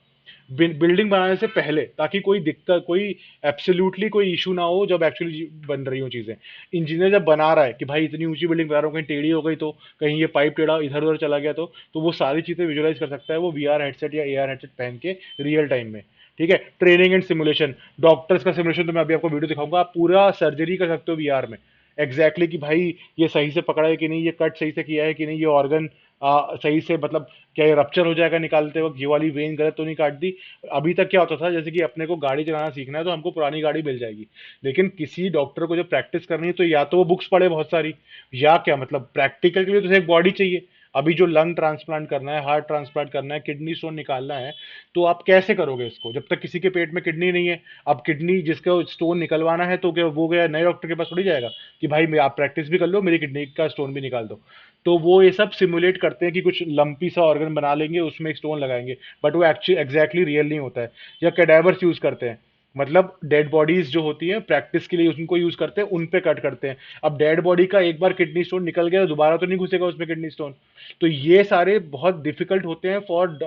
बिल्डिंग बनाने से पहले, ताकि कोई दिक्कत, कोई एब्सोल्युटली कोई इशू ना हो जब एक्चुअली बन रही हो चीजें। इंजीनियर जब बना रहा है कि भाई इतनी ऊंची बिल्डिंग बना रहा हूँ, कहीं टेढ़ी हो गई तो, कहीं ये पाइप टेढ़ा इधर उधर चला गया तो वो सारी चीजें विजुअलाइज कर सकता है वो VR हेडसेट या AR हेडसेट पहन के रियल टाइम में। ठीक है। Training and simulation. डॉक्टर्स का सिमुलेशन तो मैं अभी आपको वीडियो दिखाऊंगा, आप पूरा सर्जरी कर सकते हो VR में। एग्जैक्टली कि भाई ये सही से पकड़ा है कि नहीं, ये कट सही से किया है कि नहीं, ये ऑर्गन सही से, मतलब क्या ये रप्चर हो जाएगा निकालते वक्त, ये वाली वेन गलत तो नहीं काट दी। अभी तक क्या होता था, जैसे कि अपने को गाड़ी चलाना सीखना है तो हमको पुरानी गाड़ी मिल जाएगी, लेकिन किसी डॉक्टर को जब प्रैक्टिस करनी है तो या तो वो बुक्स पढ़े बहुत सारी, या क्या मतलब प्रैक्टिकल के लिए तो एक बॉडी चाहिए। अभी जो लंग ट्रांसप्लांट करना है, हार्ट ट्रांसप्लांट करना है, किडनी स्टोन निकालना है, तो आप कैसे करोगे इसको जब तक किसी के पेट में किडनी नहीं है। अब किडनी जिसका स्टोन निकलवाना है तो क्या वो गया नए डॉक्टर के पास थोड़ी जाएगा कि भाई आप प्रैक्टिस भी कर लो, मेरी किडनी का स्टोन भी निकाल दो। तो वो ये सब सिमुलेट करते हैं कि कुछ लंपी सा ऑर्गन बना लेंगे, उसमें एक स्टोन लगाएंगे, बट वो एक्चुअली एग्जैक्टली रियल नहीं होता है। या कैडेवर्स यूज करते हैं, मतलब डेड बॉडीज जो होती है प्रैक्टिस के लिए उनको यूज करते हैं, उन पे कट करते हैं। अब डेड बॉडी का एक बार किडनी स्टोन निकल गया, दोबारा तो नहीं घुसेगा उसमें किडनी स्टोन। तो ये सारे बहुत डिफिकल्ट होते हैं फॉर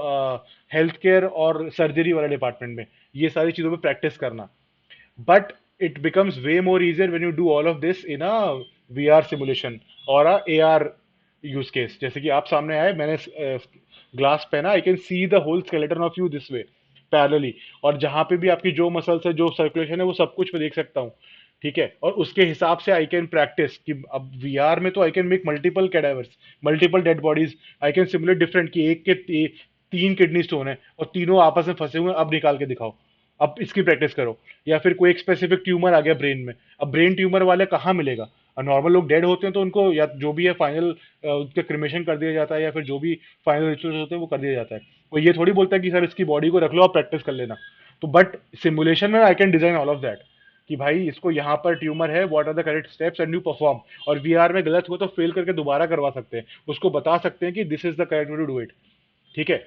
हेल्थ केयर और सर्जरी वाले डिपार्टमेंट में, ये सारी चीजों पे प्रैक्टिस करना। but it becomes way more easier when you do all of this in a VR simulation और a AR यूज केस। जैसे कि आप सामने आए, मैंने ग्लास पहना, I can see the whole skeleton of you this way parallelly, और जहां पे भी आपकी जो मसल्स है, जो सर्कुलेशन है, वो सब कुछ मैं देख सकता हूँ। ठीक है। और उसके हिसाब से आई कैन प्रैक्टिस कि अब VR में तो I can make multiple cadavers, multiple dead bodies. I can simulate different कि एक के 3 किडनी स्टोन है और तीनों आपस में फंसे हुए हैं, अब निकाल के दिखाओ, अब इसकी प्रैक्टिस करो। या फिर कोई एक स्पेसिफिक ट्यूमर आ गया ब्रेन में, अब ब्रेन ट्यूमर वाले कहाँ मिलेगा। नॉर्मल लोग डेड होते हैं तो उनको या जो भी है फाइनल उसका क्रिमेशन कर दिया जाता है, या फिर जो भी फाइनल रिचुअल्स होते हैं वो कर दिया जाता है। वो ये थोड़ी बोलता है कि सर इसकी बॉडी को रख लो, आप प्रैक्टिस कर लेना। तो बट सिमुलेशन में I can design all of that, कि भाई इसको यहाँ पर ट्यूमर है, what are the correct steps and you perform. और वीआर में गलत हुआ तो फेल करके दोबारा करवा सकते हैं, उसको बता सकते हैं कि this is the correct way to do it. ठीक है।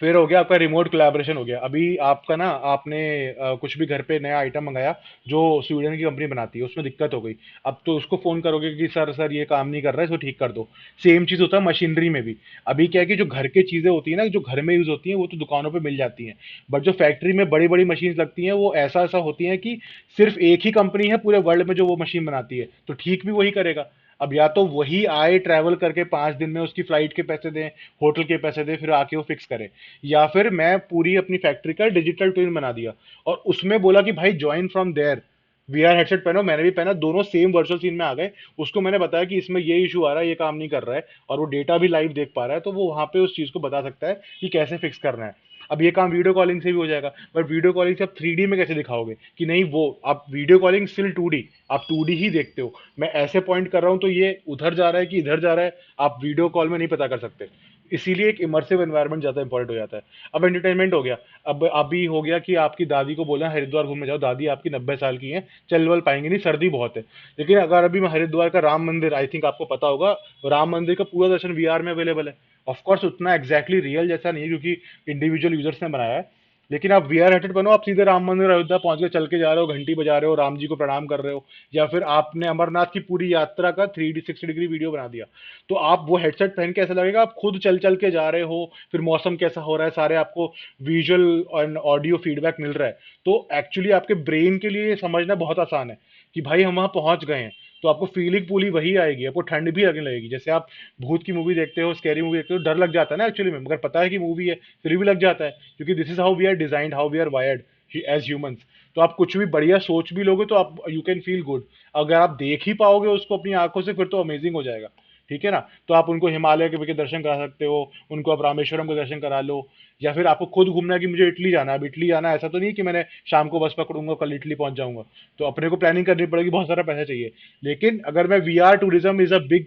फिर हो गया आपका रिमोट कोलैबोरेशन हो गया। अभी आपका ना, आपने कुछ भी घर पे नया आइटम मंगाया जो स्वीडन की कंपनी बनाती है, उसमें दिक्कत हो गई। अब तो उसको फोन करोगे कि सर सर ये काम नहीं कर रहा है, इसको ठीक कर दो। सेम चीज होता है मशीनरी में भी। अभी क्या है कि जो घर की चीजें होती है ना, जो घर में यूज होती हैं, वो तो दुकानों पे मिल जाती हैं। बट जो फैक्ट्री में बड़ी बड़ी मशीन लगती हैं, वो ऐसा ऐसा होती हैं कि सिर्फ एक ही कंपनी है पूरे वर्ल्ड में जो वो मशीन बनाती है, तो ठीक भी वही करेगा। अब या तो वही आए ट्रैवल करके 5 दिन में, उसकी फ्लाइट के पैसे दें, होटल के पैसे दें, फिर आके वो फिक्स करे। या फिर मैं पूरी अपनी फैक्ट्री का डिजिटल ट्विन बना दिया और उसमें बोला कि भाई join from there. VR headset पहनो, मैंने भी पहना, दोनों सेम वर्चुअल सीन में आ गए। उसको मैंने बताया कि इसमें ये इशू आ रहा है, ये काम नहीं कर रहा है, और वो डेटा भी लाइव देख पा रहा है, तो वो वहां पे उस चीज को बता सकता है कि कैसे फिक्स करना है। अब ये काम वीडियो कॉलिंग से भी हो जाएगा, बट वीडियो कॉलिंग से आप 3D में कैसे दिखाओगे कि नहीं, वो आप वीडियो कॉलिंग स्टिल 2D, आप 2D ही देखते हो। मैं ऐसे पॉइंट कर रहा हूं तो ये उधर जा रहा है कि इधर जा रहा है, आप वीडियो कॉल में नहीं पता कर सकते। इसीलिए एक इमर्सिव एनवायरनमेंट ज्यादा इंपॉर्टेंट हो जाता है। अब एंटरटेनमेंट हो गया। अब अभी हो गया कि आपकी दादी को बोला हरिद्वार घूमने जाओ, दादी आपकी 90 साल की है, चल वल पाएंगे नहीं, सर्दी बहुत है। लेकिन अगर अभी मैं हरिद्वार का राम मंदिर, आई थिंक आपको पता होगा, राम मंदिर का पूरा दर्शन वीआर में अवेलेबल है। ऑफकोर्स उतना एग्जैक्टली रियल जैसा नहीं है, क्योंकि इंडिविजुअल यूजर्स ने बनाया है। लेकिन आप वीआर हेडसेट बनो, आप सीधे राम मंदिर अयोध्या पहुंच के चल के जा रहे हो, घंटी बजा रहे हो, राम जी को प्रणाम कर रहे हो। या फिर आपने अमरनाथ की पूरी यात्रा का 360 डिग्री वीडियो बना दिया। तो आप वो हेडसेट पहन के ऐसा लगेगा आप खुद चल चल के जा रहे हो, फिर मौसम कैसा हो रहा है, सारे आपको विजुअल और ऑडियो फीडबैक मिल रहा है। तो एक्चुअली आपके ब्रेन के लिए ये समझना बहुत आसान है कि भाई हम वहां पहुंच गए हैं। तो आपको फीलिंग पूरी वही आएगी, आपको ठंड भी लगने लगेगी। जैसे आप भूत की मूवी देखते हो, स्कैरी मूवी देखते हो, डर लग जाता है ना एक्चुअली में, मगर पता है कि मूवी है, फिर भी लग जाता है, क्योंकि this is how we are designed, how we are wired as humans. तो आप कुछ भी बढ़िया सोच भी लोगे तो आप यू कैन फील गुड। अगर आप देख ही पाओगे उसको अपनी आंखों से, फिर तो अमेजिंग हो जाएगा। ठीक है ना। तो आप उनको हिमालय के दर्शन करा सकते हो, उनको आप रामेश्वरम के दर्शन करा लो। या फिर आपको खुद घूमना है कि मुझे इटली जाना है, अब इटली जाना है, ऐसा तो नहीं कि मैंने शाम को बस पकड़ूंगा कल इटली पहुंच जाऊंगा। तो अपने को प्लानिंग करनी पड़ेगी, बहुत सारा पैसा चाहिए। लेकिन अगर मैं, we are tourism is a big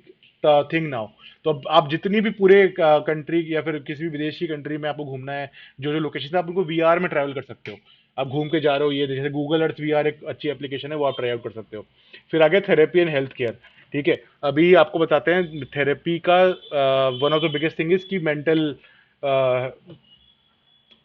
thing now. तो अब आप जितनी भी पूरे कंट्री या फिर किसी भी विदेशी कंट्री में आपको घूमना है, जो जो लोकेशन है, आप उनको वीआर में ट्रैवल कर सकते हो। आप घूम के जा रहे हो, ये जैसे गूगल अर्थ वीआर एक अच्छी एप्लीकेशन है, वो आप ट्राई आउट कर सकते हो। फिर आगे थेरेपी एंड हेल्थ केयर। ठीक है। अभी आपको बताते हैं थेरेपी का one of the biggest thing is कि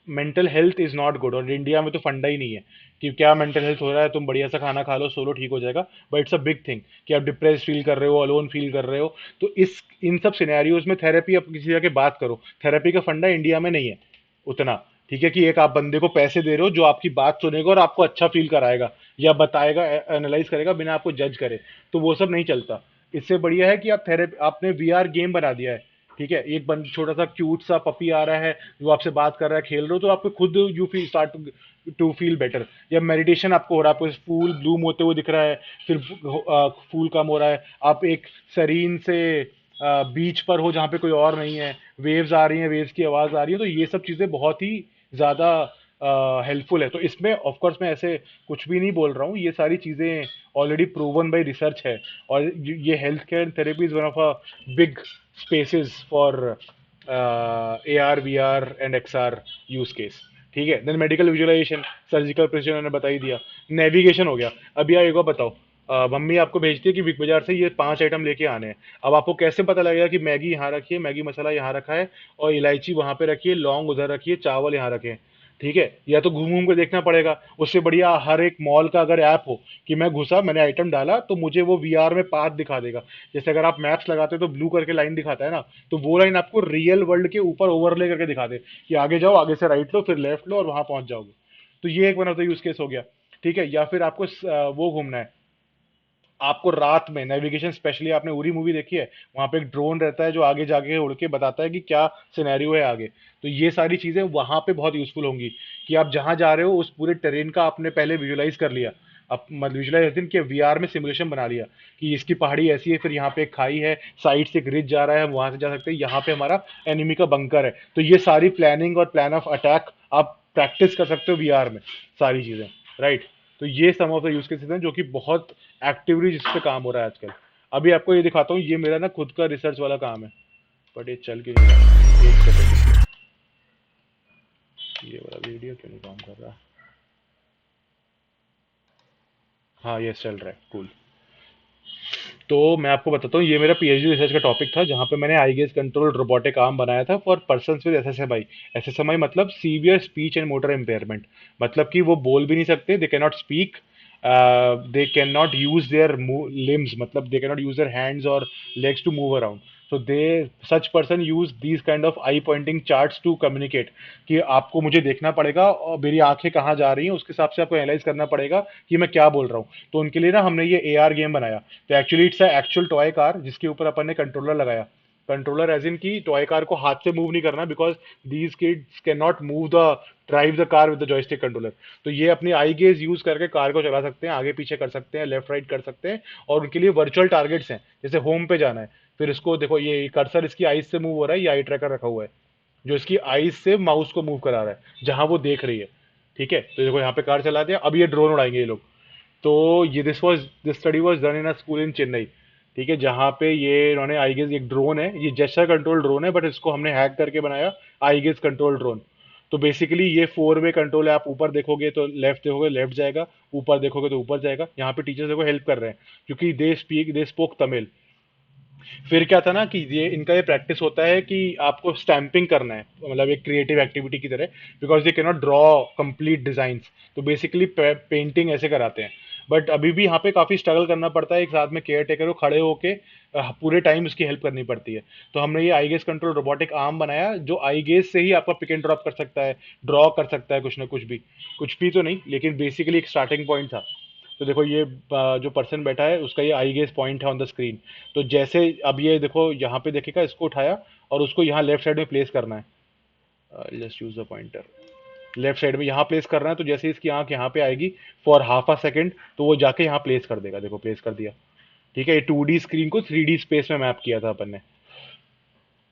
mental health is not good, और इंडिया में तो फंडा ही नहीं है कि क्या मेंटल हेल्थ हो रहा है, तुम बढ़िया सा खाना खा लो, सोलो ठीक हो जाएगा। But it's a big thing कि आप डिप्रेस फील कर रहे हो, अलोन फील कर रहे हो। तो इस इन सब सिनेरियोज में थेरेपी, आप किसी जगह बात करो, थेरेपी का फंडा इंडिया में नहीं है उतना। ठीक है, कि एक आप बंदे को पैसे दे रहे हो जो आपकी बात सुनेगा और आपको अच्छा फील कराएगा, या बताएगा, एनालाइज करेगा बिना आपको जज करे। तो वो सब नहीं चलता। इससे बढ़िया है कि आप थेरेपी, आपने वीआर गेम बना दिया है। ठीक है, एक बंद छोटा सा क्यूट सा पपी आ रहा है, जो आपसे बात कर रहा है, खेल रहे हो, तो आपको खुद you feel start to feel better. या मेडिटेशन आपको हो रहा है, आपको फूल ब्लूम होते हुए दिख रहा है, फिर फूल कम हो रहा है, आप एक सरीन से बीच पर हो जहाँ पे कोई और नहीं है, वेव्स आ रही हैं, वेव्स की आवाज आ रही है, तो ये सब चीजें बहुत ही ज्यादा हेल्पफुल है। तो इसमें ऑफ कोर्स मैं ऐसे कुछ भी नहीं बोल रहा हूँ, ये सारी चीजें ऑलरेडी प्रूवन बाय रिसर्च है। और ये health care therapy is one of a big spaces for A R V R and X R use case. ठीक है। Then medical visualisation, surgical precision मैंने बता ही दिया। नेविगेशन हो गया। अभी आप एक बार बताओ, मम्मी आपको भेजती है कि बिग बाजार से ये 5 आइटम लेके आने हैं। अब आपको कैसे पता लगेगा कि मैगी यहाँ रखी है, मैगी मसाला यहाँ रखा है, और इलायची वहां पे रखी है, लौंग उधर रखी है, चावल यहाँ रखे हैं। ठीक है। या तो घूम घूम के देखना पड़ेगा। उससे बढ़िया हर एक मॉल का अगर ऐप हो कि मैं घुसा, मैंने आइटम डाला, तो मुझे वो वीआर में पाथ दिखा देगा। जैसे अगर आप मैप्स लगाते हो तो ब्लू करके लाइन दिखाता है ना, तो वो लाइन आपको रियल वर्ल्ड के ऊपर ओवरले करके दिखा दे कि आगे जाओ, आगे से राइट लो, फिर लेफ्ट लो, और वहां पहुंच जाओगे। तो ये एक one of the use case हो गया। ठीक है। या फिर आपको वो घूमना है, आपको रात में नेविगेशन, स्पेशली आपने उरी मूवी देखी है, वहां पे एक ड्रोन रहता है जो आगे जाके उड़ के बताता है कि क्या सिनेरियो है आगे। तो ये सारी चीजें वहां पे बहुत यूजफुल होंगी कि आप जहां जा रहे हो उस पूरे टेरेन का आपने पहले विजुलाइज कर लिया। अब विजुलाइजेशन के वीआर में सिमुलेशन बना लिया कि इसकी पहाड़ी ऐसी है, फिर यहाँ पे एक खाई है, साइड से एक रिज जा रहा है, हम वहां से जा सकते हैं, यहाँ पे हमारा एनिमी का बंकर है। तो ये सारी प्लानिंग और प्लान ऑफ अटैक आप प्रैक्टिस कर सकते हो वीआर में, सारी चीजें। राइट। तो ये सम ऑफ द यूज केसेस हैं जो कि बहुत एक्टिवली जिस पे काम हो रहा है आजकल। अभी आपको ये दिखाता हूँ, ये मेरा ना खुद का रिसर्च वाला काम है, बट ये चल के नहीं रहा। एक सेकंड, ये वाला वीडियो क्यों नहीं काम कर रहा। हाँ, यस चल रहा है, कूल। तो मैं आपको बताता हूँ, ये मेरा पीएचडी रिसर्च का टॉपिक था जहाँ पे मैंने I guess control robotic arm बनाया था for persons with SSMI. SSMI मतलब severe speech and motor impairment. मतलब कि वो बोल भी नहीं सकते, they can not speak, they can not use their limbs, मतलब they can not use their hands और legs to move around. so they such person use these kind of eye pointing charts to communicate, कि आपको मुझे देखना पड़ेगा और मेरी आंखें कहाँ जा रही हैं उसके हिसाब से आपको एनालाइज करना पड़ेगा कि मैं क्या बोल रहा हूँ। तो उनके लिए ना हमने ये एआर गेम बनाया। तो actually it's a actual toy car जिसके ऊपर अपन ने कंट्रोलर लगाया। कंट्रोलर एज इन की टॉय कार को हाथ से मूव नहीं करना, because these kids can not move the drive the car with the joystick controller. तो ये अपनी आई गेज यूज करके कार को चला सकते हैं, आगे पीछे कर सकते हैं, लेफ्ट राइट कर सकते हैं। और उनके लिए वर्चुअल टारगेट्स हैं, जैसे होम पे जाना है, फिर इसको देखो ये कर्सर इसकी आईज से मूव हो रहा है, ये आई ट्रैकर रखा हुआ है जो इसकी आईज से माउस को मूव करा रहा है जहां वो देख रही है। ठीक है, तो देखो यहाँ पे कार चला दिया, अब ये ड्रोन उड़ाएंगे ये लोग। तो ये this study was done in a school इन चेन्नई। ठीक है, जहाँ पे ये इन्होंने आई गेस एक ड्रोन है, ये जेस्चर कंट्रोल ड्रोन है, बट इसको हमने हैक करके बनाया आई गेस कंट्रोल ड्रोन। तो बेसिकली ये 4 वे कंट्रोल है, आप ऊपर देखोगे तो लेफ्ट देखोगे लेफ्ट जाएगा, ऊपर देखोगे तो ऊपर जाएगा। यहाँ पे टीचर्स देखो हेल्प कर रहे हैं क्योंकि दे स्पोक तमिल। फिर क्या था ना कि ये इनका ये प्रैक्टिस होता है कि आपको स्टैंपिंग करना है, मतलब एक क्रिएटिव एक्टिविटी की तरह, because they can not draw complete designs. तो बेसिकली पेंटिंग ऐसे कराते हैं। बट अभी भी यहाँ पे काफी स्ट्रगल करना पड़ता है, एक साथ में केयर टेकर को खड़े होके पूरे टाइम उसकी हेल्प करनी पड़ती है। तो हमने ये eye guess control robotic arm बनाया जो आई गेस से ही आपका पिक एंड ड्रॉप कर सकता है, ड्रॉ कर सकता है कुछ ना कुछ भी, कुछ भी तो नहीं लेकिन बेसिकली एक स्टार्टिंग पॉइंट था। तो देखो ये जो पर्सन बैठा है उसका ये आई गेस पॉइंट है ऑन द स्क्रीन। तो जैसे अब ये देखो यहाँ पे देखेगा, इसको उठाया और उसको यहाँ लेफ्ट साइड में प्लेस करना है। Just use the pointer, left side में यहाँ प्लेस करना है। तो जैसे इसकी आंख यहाँ पे आएगी फॉर हाफ अ सेकेंड, तो वो जाके यहाँ प्लेस कर देगा। देखो प्लेस कर दिया। ठीक है, ये 2D स्क्रीन को 3D स्पेस में मैप किया था अपन ने।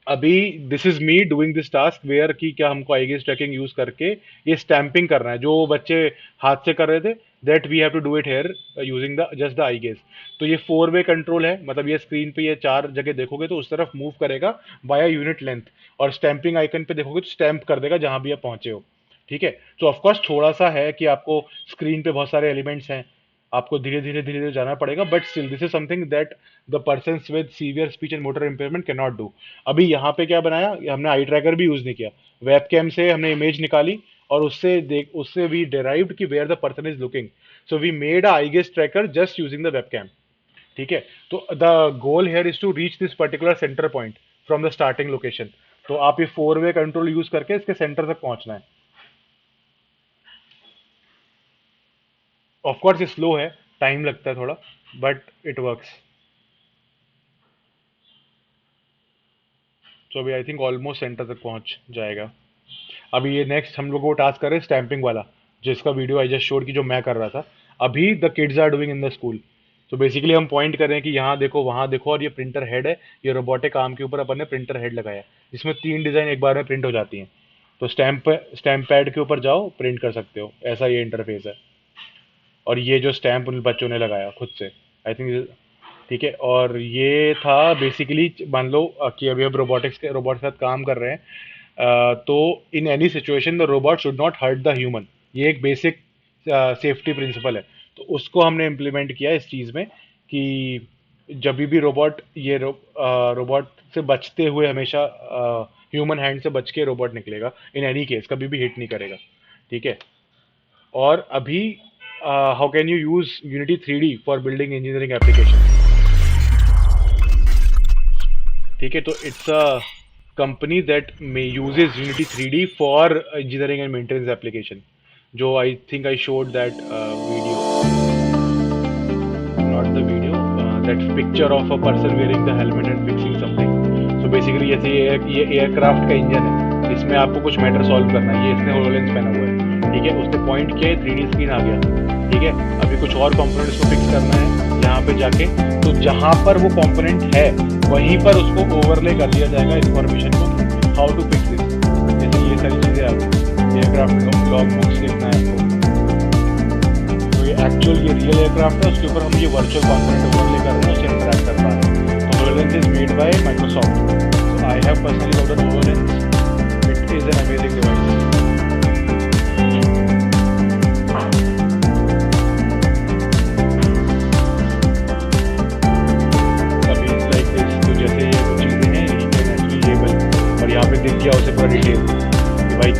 अभी this is me doing this task where की क्या हमको आई गेस ट्रैकिंग यूज करके ये स्टैंपिंग करना है जो बच्चे हाथ से कर रहे थे, that we have to do it here using the just the eye gaze. तो ये 4 वे कंट्रोल है, मतलब ये स्क्रीन पे ये 4 जगह देखोगे तो उस तरफ मूव करेगा बाया यूनिट लेंथ, और स्टैंपिंग आइकन पे देखोगे तो स्टैंप कर देगा जहां भी आप पहुंचे हो। ठीक है, तो ऑफकोर्स थोड़ा सा है कि आपको स्क्रीन पे बहुत सारे एलिमेंट्स हैं, आपको धीरे धीरे जाना पड़ेगा, but still this is something that the person with severe speech and motor impairment can not do. अभी यहाँ पे क्या बनाया, हमने आई ट्रैकर भी यूज नहीं किया, वेब कैम से हमने इमेज निकाली और उससे वी डिराइव्ड कि where the person is looking. So we made a eye gaze tracker just using the webcam. ठीक है, तो the goal here is to reach this particular centre point from the starting location. तो आप ये 4 वे control use करके इसके centre तक पहुंचना है। ऑफकोर्स ये स्लो है, टाइम लगता है थोड़ा, बट इट वर्क्स। तो अभी आई थिंक ऑलमोस्ट सेंटर तक पहुंच जाएगा। अभी ये नेक्स्ट हम लोग को टास्क कर रहे हैं स्टैंपिंग वाला, जिसका वीडियो आई जस्ट शोड की जो मैं कर रहा था। अभी the kids are doing in the school. तो बेसिकली हम पॉइंट कर रहे हैं कि यहाँ देखो वहाँ देखो, और ये प्रिंटर हेड है, ये रोबोटिक आर्म के ऊपर अपन ने प्रिंटर हेड लगाया है जिसमें 3 डिज़ाइन एक बार में प्रिंट हो जाती हैं। तो स्टैम्प पैड के ऊपर जाओ, प्रिंट कर सकते हो, ऐसा ये इंटरफेस है। और ये जो स्टैम्प उन बच्चों ने लगाया खुद से, आई थिंक। ठीक है, और ये था बेसिकली, मान लो कि अभी हम रोबोट के साथ काम कर रहे हैं, तो in any situation the robot should not hurt the human. ये एक बेसिक सेफ्टी प्रिंसिपल है। तो उसको हमने इम्प्लीमेंट किया इस चीज़ में कि जब भी रोबोट रोबोट से बचते हुए हमेशा ह्यूमन हैंड से बच के रोबोट निकलेगा, इन एनी केस कभी भी हिट नहीं करेगा। ठीक है, और अभी how can you use Unity 3D for building engineering application. ठीक है, तो it's a company that may uses Unity 3D for engineering and maintenance application, जो I think I showed that video, not the video, that picture of a person wearing the helmet and fixing something. So basically जैसे ये aircraft का engine है, इसमें आपको कुछ matter solve करना है, ये इसने होलोलेंस पहना हुआ है। ठीक है, उसने पॉइंट किया, 3D स्क्रीन आ गया। ठीक है, अभी कुछ और कंपोनेंट इसको फिक्स करना है यहाँ पे जाके, तो जहाँ पर वो कंपोनेंट है वहीं पर उसको ओवरले कर दिया जाएगा इन्फॉर्मेशन को, हाउ टू फिक्स दिस। जैसे ये सारी चीज़ें आ गई, एयरक्राफ्ट का लॉग बुक्स लिखना है आपको। तो ये एक्चुअल ये रियल एयरक्राफ्ट है, उसके ऊपर हम ये वर्चुअल कंपोनेंट ओवरले कर रहे हैं, उससे इंटरेक्ट कर पा रहे हैं। तो HoloLens is made by Microsoft. So I have personally ordered HoloLens, it is an amazing device.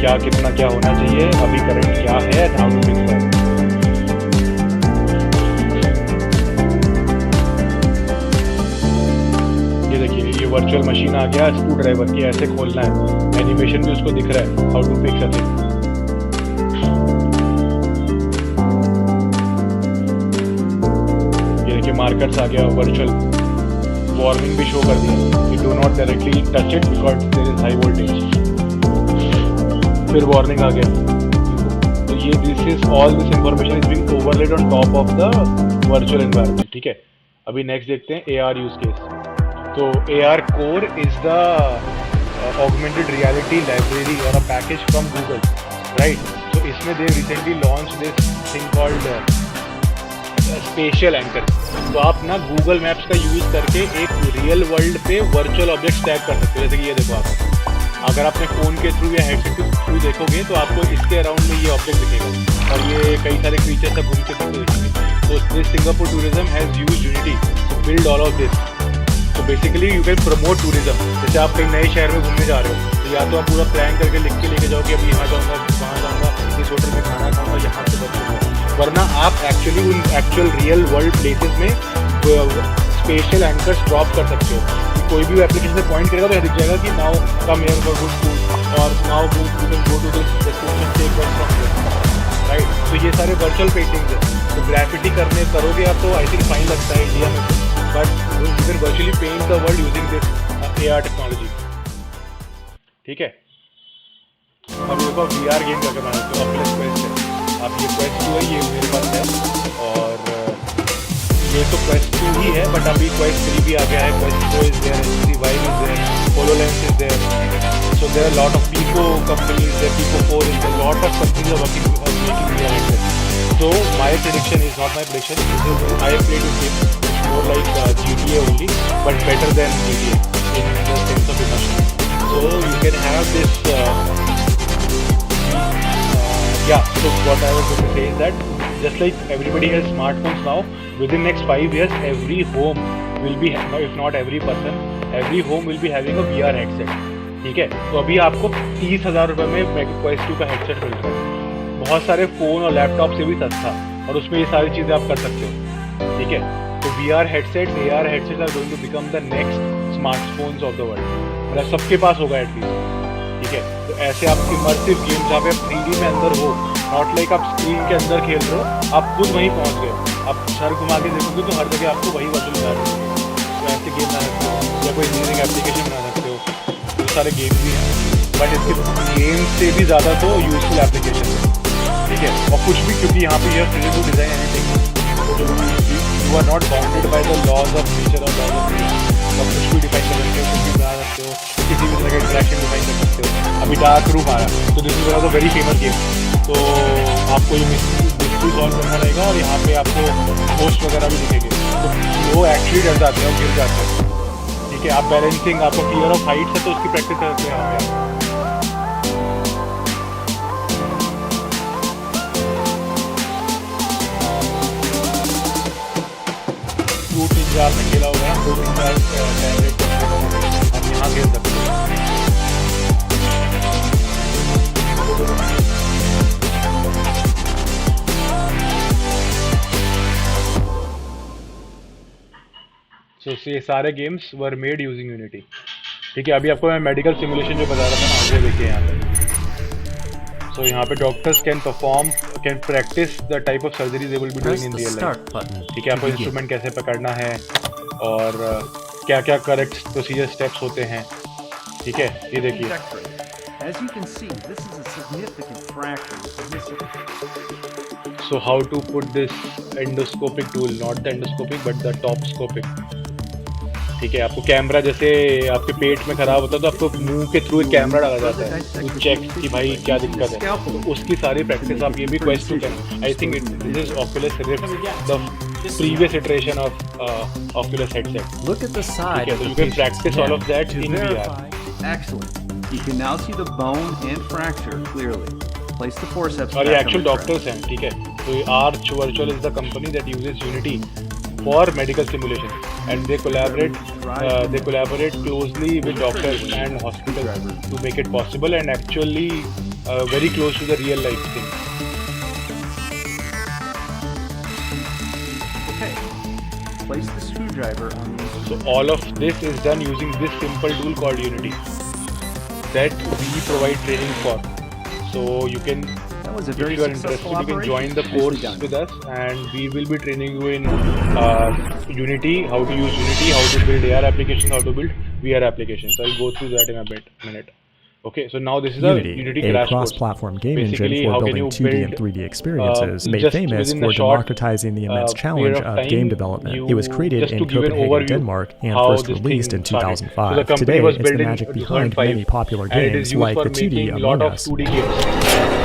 क्या कितना क्या होना चाहिए, अभी करंट क्या है, and how to fix that. ये देखिए, ये वर्चुअल मशीन आ गया स्क्रू ड्राइवर की, ऐसे खोलना है, एनिमेशन भी उसको दिख रहा है, how to fix a thing. ये देखिए मार्कर्स आ गया, वर्चुअल वार्निंग भी शो कर दिया, you do not directly touch it because there is high voltage. फिर वार्निंग आ गया। तो ये this is all this information is being overlaid on top of the virtual environment. ठीक है, अभी नेक्स्ट देखते हैं एआर यूज केस। तो AR core is the augmented reality library और a package from Google, right. तो इसमें they recently launch this thing called spatial anchor. तो आप ना गूगल मैप्स का यूज करके एक रियल वर्ल्ड पे वर्चुअल ऑब्जेक्ट्स टैग कर सकते हो। जैसे कि ये देखो, आप अगर आपने फ़ोन के थ्रू या हेडसेट के थ्रू देखोगे तो आपको इसके अराउंड में ये ऑब्जेक्ट दिखेगा और ये कई सारे क्रीचर्स सब घूमते फिरते दिखेंगे। तो this Singapore tourism has used Unity to build all of this. तो basically you can promote tourism. जैसे आप कहीं नए शहर में घूमने जा रहे हो तो या तो आप पूरा प्लान करके लिख के लेके जाओ कि अभी यहाँ जाऊँगा, वहाँ जाऊँगा, इस होटल में खाना खाऊँगा, यहाँ से बचूँगा। वरना आप एक्चुअली उन एक्चुअल रियल वर्ल्ड प्लेसेस में स्पेशल एंकर्स ड्रॉप कर सकते हो। कोई भी एप्लीकेशन से पॉइंट करेगा तो यह दिख जाएगा कि now come here for good food और now you can go to this destination, take one from here, right. तो ये सारे वर्चुअल पेंटिंग्स हैं। तो ग्राफिटी करोगे आप तो आई थिंक फाइन लगता है इंडिया में, but you can virtually paint the world using this AR technology. ठीक है, अब देखो VR गेम करके बना सकते हो। ऑक्यूलस क्वेस्ट है, आप ये क्वेस्ट 2 है, ये मेरे पास है, और ये तो क्वेस्ट 2 ही है, बट अभी क्वेस्ट 3 भी आ गया है, Quest 4 is there, HTC Vive is there, HoloLens is there. So there are lot of Pico companies, there Pico 4 is there, lot of companies are working on making VR headsets. So my prediction is not my prediction. I play this game. It's more like GTA only, but better than GTA in the sense of immersion. So you can have this. Yeah. So what I was going to say is that just like everybody has smartphones now, within next 5 years, every home will be, if not every person, every home will be having a VR headset. ठीक है, तो अभी आपको 30,000 रुपये में Quest 2 का headset मिल रहा है, बहुत सारे फ़ोन और लैपटॉप से भी सस्ता, और उसमें ये सारी चीज़ें आप कर सकते हो। ठीक है, तो VR headset, AR headset are going to become the next smartphones of the world. मतलब सबके पास होगा एटलीस्ट। ठीक है, तो ऐसे आप इमर्सिव गेम जहाँ पे आप 3D में अंदर हो, नॉट लाइक आप स्क्रीन के अंदर खेल रहे हो, आप खुद वहीं पहुँच गए। आप सर घुमा के देखोगे तो हर जगह आपको वही वर्चुअल बना रहे हो। तो ऐसे गेम बना सकते हो, या कोई इंजीनियरिंग एप्लीकेशन बना सकते हो। बहुत सारे गेम भी हैं, बट इसके गेम से भी ज़्यादा तो यूजफुल एप्लीकेशन है। ठीक है, और कुछ भी, क्योंकि यहाँ पे यह free to design anything, you are not bounded by the laws of nature और लॉज ऑफ फिजिक्स। आप कुछ भी डिफाइन कर सकते हो, कुछ भी बना सकते हो, किसी भी तरह का इंटरेक्शन डिफाइन कर सकते हो। अभी डार्क रूम आया, तो this is one of the very famous game. तो आपको ये मिस्ट्री सॉल्व करना रहेगा, और यहाँ पे आपको पोस्ट वगैरह भी दिखेंगे, तो वो एक्चुअली डर जाते हैं और गिर जाते हैं। ठीक है, आप बैलेंसिंग, आपको फियर ऑफ हाइट्स है तो उसकी प्रैक्टिस करते हैं यहाँ पे। में खेला होगा 2-3 टैबलेट आप यहाँ खेल सकते हो। सो ये सारे games were made using unity. ठीक है, अभी आपको मैं मेडिकल सिमुलेशन जो बता रहा था ना, वो देखिए यहाँ पे। So यहाँ पे doctors can practice the type of surgery they will be doing in real life. ठीक है, आपको इंस्ट्रूमेंट कैसे पकड़ना है और क्या क्या करेक्ट प्रोसीजर स्टेप्स होते हैं। ठीक है, ये देखिए। So how to put this endoscopic tool, not the endoscopic but the topscopic। ठीक है, आपको कैमरा, जैसे आपके पेट में खराब होता है तो आपको मुंह के थ्रू एक कैमरा डाला जाता है टू चेक कि भाई क्या दिक्कत है। तो उसकी सारी प्रैक्टिस आप ये भी Quest 2 can, I think this is Oculus Rift, the previous iteration of Oculus headset.
Look at the side.
Okay, so you can practice all of that in VR.
Excellent. You can now see the bone and fracture clearly. Place the forceps.
और ये actual doctors हैं, ठीक है। तो Arch Virtual is the company that uses Unity for medical simulation, and they collaborate closely with doctors and hospitals to make it possible, and actually very close to the real life thing.
Okay. Place the screwdriver on the
So all of this is done using this simple tool called Unity that we provide training for. So you can,
That was a
if
very
you are
successful
interested, you can
operation.
join the
Nicely
course
done.
with us, and we will be training you in Unity, how to use Unity, how to build AR applications, how to build VR applications. I'll go through that in a minute. Okay, so now this is a
Unity,
Unity
a
crash course.
cross-platform game engine
Basically,
for
how can
building
you
2D
build
and 3D experiences, made
just
famous
within a
for
short
democratizing the immense
period
challenge
of
of game
time,
development. It was
you
created
just to
in
give an
Copenhagen,
overview
Denmark, and
how
first
this
released in
thing started. So the
2005.
company
Today,
was
it's
built
the
in
magic
2005,
behind many popular
and it is
games
used
like
for
the 2D
making a
Among
lot of
Us,
2D games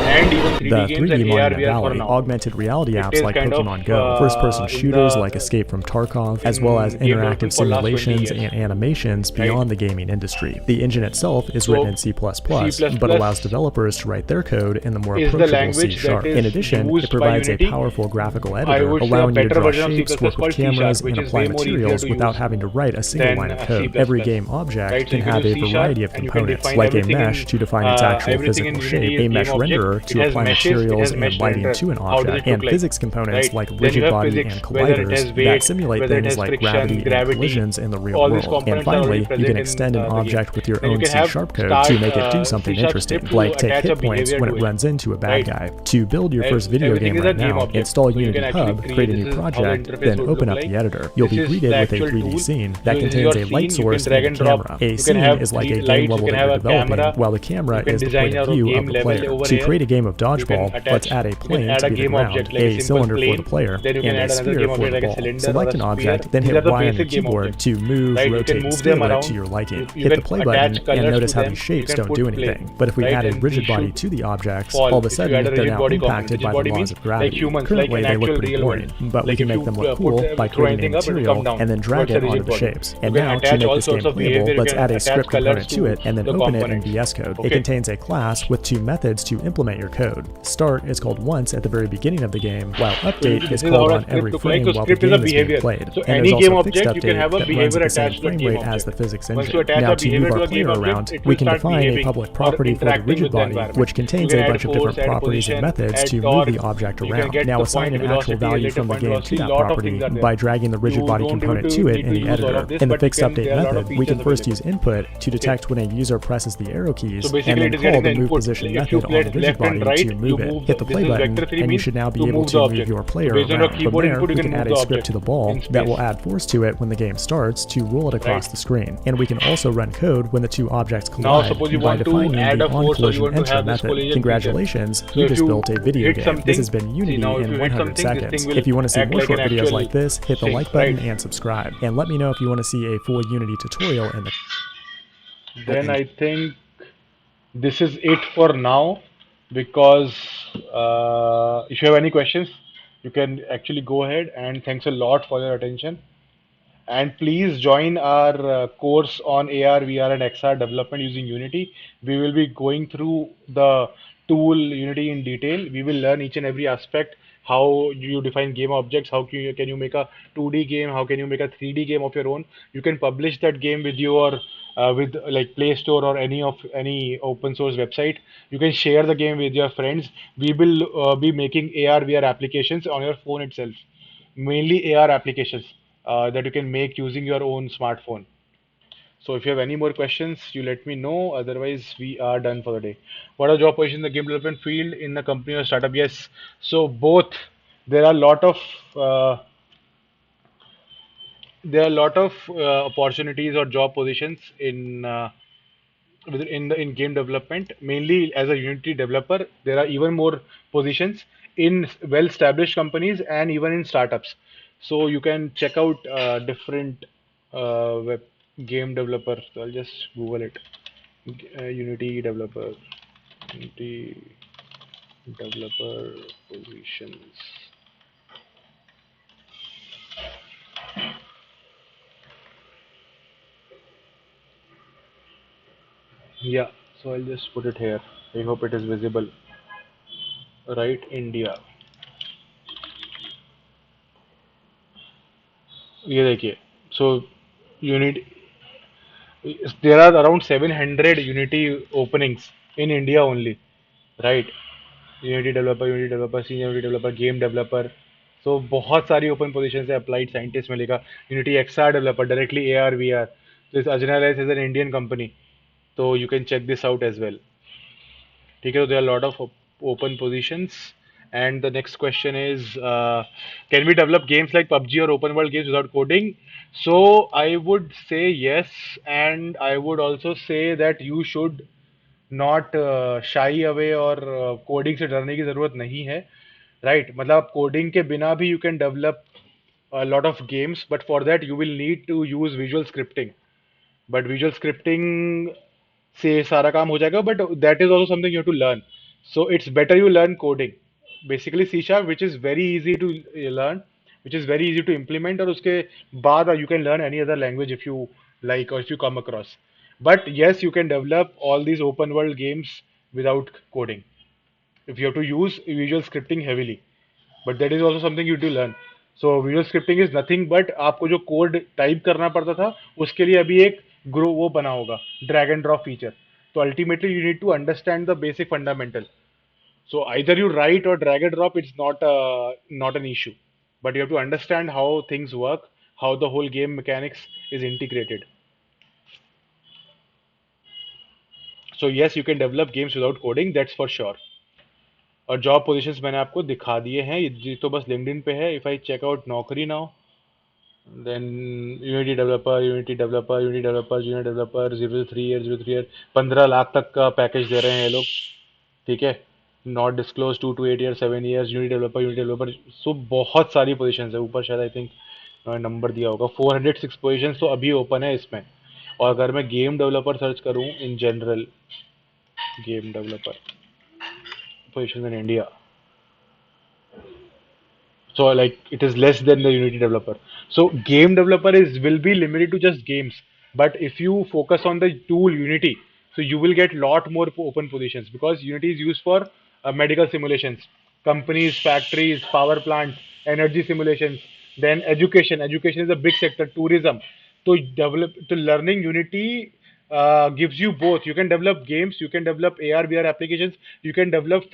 and even 3D
the
games
3D
and AR
Monument
VR for
Valley,
now.
augmented reality
It
apps
is
like
kind of
Pokemon Go, first-person
in
shooters
the
like Escape from Tarkov, as well as
in game
interactive
development for last 20
simulations
years,
and animations
right?
beyond the gaming industry. The engine itself is written in C++,
C++
but allows developers to write their code in the more
is the
approachable C#.
language that
In
is
addition, it
used by
provides a
Unity.
powerful graphical
I
editor,
would say a
allowing you to
better
draw
version of C++
shapes, work with
called C
cameras,
Sharp, which
and
is
apply
way more easier
materials
to
without
use
having to write a single
than
line of
C++.
code. Every game object
Right, so
can
you can
have
use
a
C Sharp
variety of
and you can
components,
define
like a
everything
mesh
in
to define its actual
everything in
physical
Unity
shape,
is
a mesh
game object.
renderer
It
to
has
apply
meshes, it
materials
has
and
mesh
lighting
render.
to an
How does
object,
it look
and
like?
physics components
Right?
like
Then you
rigid
have
body
physics,
and
whether it has
colliders
weight,
that simulate
whether it
things
has
like
friction,
gravity and
gravity.
collisions in the real
All these
world. And
components are already
finally, you can
present in
extend an
the game.
object with your
Then you
own
can
C#
have
code
start
to make it do something
C#
interesting,
script to
like take
attach a
hit points
behavior
when
to
it
it.
runs into a bad
Right?
guy. To build your first video
Everything
game
is a
right
game
now,
object.
install
So you
Unity
can actually
Hub,
create,
create a
this
new
is how the
project,
interface
then
would
open
look
up
like.
the editor. You'll
This
be
is
greeted
the
with a
actual
3D
tool.
scene
So
that
this is
contains
your
a light
scene. You
source
can drag
and a
and drop.
camera. A
You can
scene
have
is like a game
lights. You
level
can
that
have
you're
a
developing,
camera.
while the camera
You can
is the
design
point of
your
view
game
of the
level
player.
over
To
here.
create a game of
You can
dodgeball,
attach.
let's add a
You can
plane
add
to
a
be the
game object
ground,
like a
a
simple
cylinder for
plane.
the player,
Then you can
and
add
a
another
sphere
game
for
object
the
like a
ball.
cylinder or
Select
a
an
sphere.
object, then
These
hit
are the
Y on your
basic game
keyboard
objects.
to move,
Right? You
rotate,
can
and
move
scale
them
it
around.
to your liking.
You
Hit the
can
play
attach
button and
colors
notice
to
how
them.
these
You
shapes
can
don't
put
do
play.
anything. But if we
Right?
add a
And
rigid
these
body
should
to the objects,
fall
all of a
if you
sudden
add a
they're
rigid
now
body component.
impacted
Rigid
by the
body
laws
means
of
like
gravity.
humans, like
Currently,
an
they look
actual
pretty
real
boring,
world.
but we
Like
can
if
make them
you
look cool by
throw
creating a
anything up, it will
material
come down.
and then
So
drag
it's a
it onto
rigid
the
body.
shapes.
You
And
can
now, to
attach
make
all
this game
sorts of
playable,
behavior. You
let's
can
add a
attach
script
colors
component to
to
it and then
the
open it in
components.
VS Code. It
Okay.
contains a class with two methods to implement your code. Start is called once at the very beginning of the game, while update
This
is
is
called
how a
on
script
every
look like.
frame
So
while the
script is a
game is being
behavior.
played.
So
And
any
there's
game
also fixed
object, you can
update
have a
that runs
behavior
at the same
attached to a
frame
game
rate as the
object.
physics
Once
engine.
you attach
Now,
a
to move
behavior to
our
a game
player
object,
around,
it
we
will
can
start
define a
behaving
public
or
property for the
interacting
rigid
with the
body,
environment.
which
You
contains
can
a
add
bunch of
force,
different
add
properties and
position,
methods
add
to move
torque.
the object
You can
around.
get
Now,
the
assign
point
an actual
velocity,
value
later
from the
point
game to
velocity.
that
Lot of
property
things are there.
by dragging the rigid
You
body
don't
component
need
to it
to
in the
use all
editor.
of this,
In the
but you
fixed
can,
update
there are a lot of
method, we can
features
first
available.
use input to detect when a user presses the arrow keys,
So
and
basically,
then
it is
call
getting
the
the
move
input.
position
Like if
method
you
on the
play
rigid
left and
body
right,
to
you
move it.
move.
Hit the
This
play
is
button,
vector 3
and you
means
should now be
to
able
move
to
the
move
object.
your player
So based on your
around. From
keyboard
there,
input, you
we
can
can
move
add
the
a script
object
to the ball
in
that will
space.
add force to it when the game starts to roll it across
Right.
the screen. And we can also run code when the two objects
Now,
collide
suppose you
by
want to
defining
add
the
a force or you
on-collision
want to
enter
have this
method.
collision feature.
Congratulations,
So
you
if
just
you
built a video
hit
game.
something,
This has been
see
Unity
now if you
in
hit
100
something, this
seconds.
thing will
If you want to see
act
more
like an
short videos
actual
like this, hit the
thing,
like button
right?
and subscribe. And let me know if you want to see a full Unity tutorial in the
Then I think this is it for now, because if you have any questions, you can actually go ahead, and thanks a lot for your attention. And please join our course on AR, VR, and XR development using Unity. We will be going through the tool Unity in detail. We will learn each and every aspect, how you define game objects, how can you make a 2D game, how can you make a 3D game of your own. You can publish that game with your with like Play Store or any open source website. You can share the game with your friends. We will be making AR, VR applications on your phone itself, mainly AR applications that you can make using your own smartphone. So if you have any more questions, you let me know. Otherwise, we are done for the day. What are job positions in the game development field in a company or startup? Yes. So both. There are a lot of uh, opportunities or job positions in game development. Mainly as a Unity developer, there are even more positions in well-established companies and even in startups. So you can check out different web game developer. So I'll just Google it. Unity developer. Unity developer positions. Yeah. So I'll just put it here. I hope it is visible. Right, India. ये देखिए. So Unity, there are around 700 Unity openings in India only. Right. Unity developer, senior Unity developer, game developer. So बहुत सारी open position है। Applied scientist मिलेगा, Unity XR developer, directly AR VR. तो इस अजनालाइज is an Indian company, तो you can check this out as well. ठीक है, तो there are a lot of open positions. And the next question is, can we develop games like PUBG or open world games without coding? So I would say yes, and I would also say that you should not shy away, और coding से डरने की ज़रूरत नहीं है। Right, मतलब आप coding के बिना भी you can develop lot of games, but for that you will need to use visual scripting. But visual scripting से सारा काम हो जाएगा, but that is also something you have to learn. So it's better you learn coding, basically C sharp, which is very easy to learn, which is very easy to implement, और उसके बाद you can learn any other language if you like, or if you come across. But yes, you can develop all these open world games without coding if you have to use visual scripting heavily. But that is also something you do learn. So visual scripting is nothing but आपको जो code type करना पड़ता था, उसके लिए अभी एक grow वो बना होगा, ड्रैग एंड ड्रॉप फीचर। तो ultimately you need to understand the basic fundamental. So either you write or drag and drop, it's not an issue. But you have to understand how things work, how the whole game mechanics is integrated. So yes, you can develop games without coding, that's for sure. और job positions मैंने आपको दिखा दिए हैं, ये तो बस LinkedIn पे है. इफ आई चेक आउट नौकरी now, than unity developer, junior developer, 0 3 year, 0 3 year, 15 lakh तक का पैकेज दे रहे हैं ये लोग. ठीक है, not disclose, 2 to 8 year, 7 years, Unity developer. So बहुत सारी पोजीशन है ऊपर, शायद आई थिंक नंबर दिया होगा, 406 पोजीशन तो अभी ओपन है इसमें. और अगर मैं गेम डेवलपर सर्च करूं in general, game developer positions in India. So like it is less than the Unity developer. So game developer is will be limited to just games. But if you focus on the tool Unity, so you will get lot more open positions, because Unity is used for medical simulations, companies, factories, power plants, energy simulations. Then education. Education is a big sector. Tourism. To learning Unity gives you both. You can develop games. You can develop AR VR applications. You can develop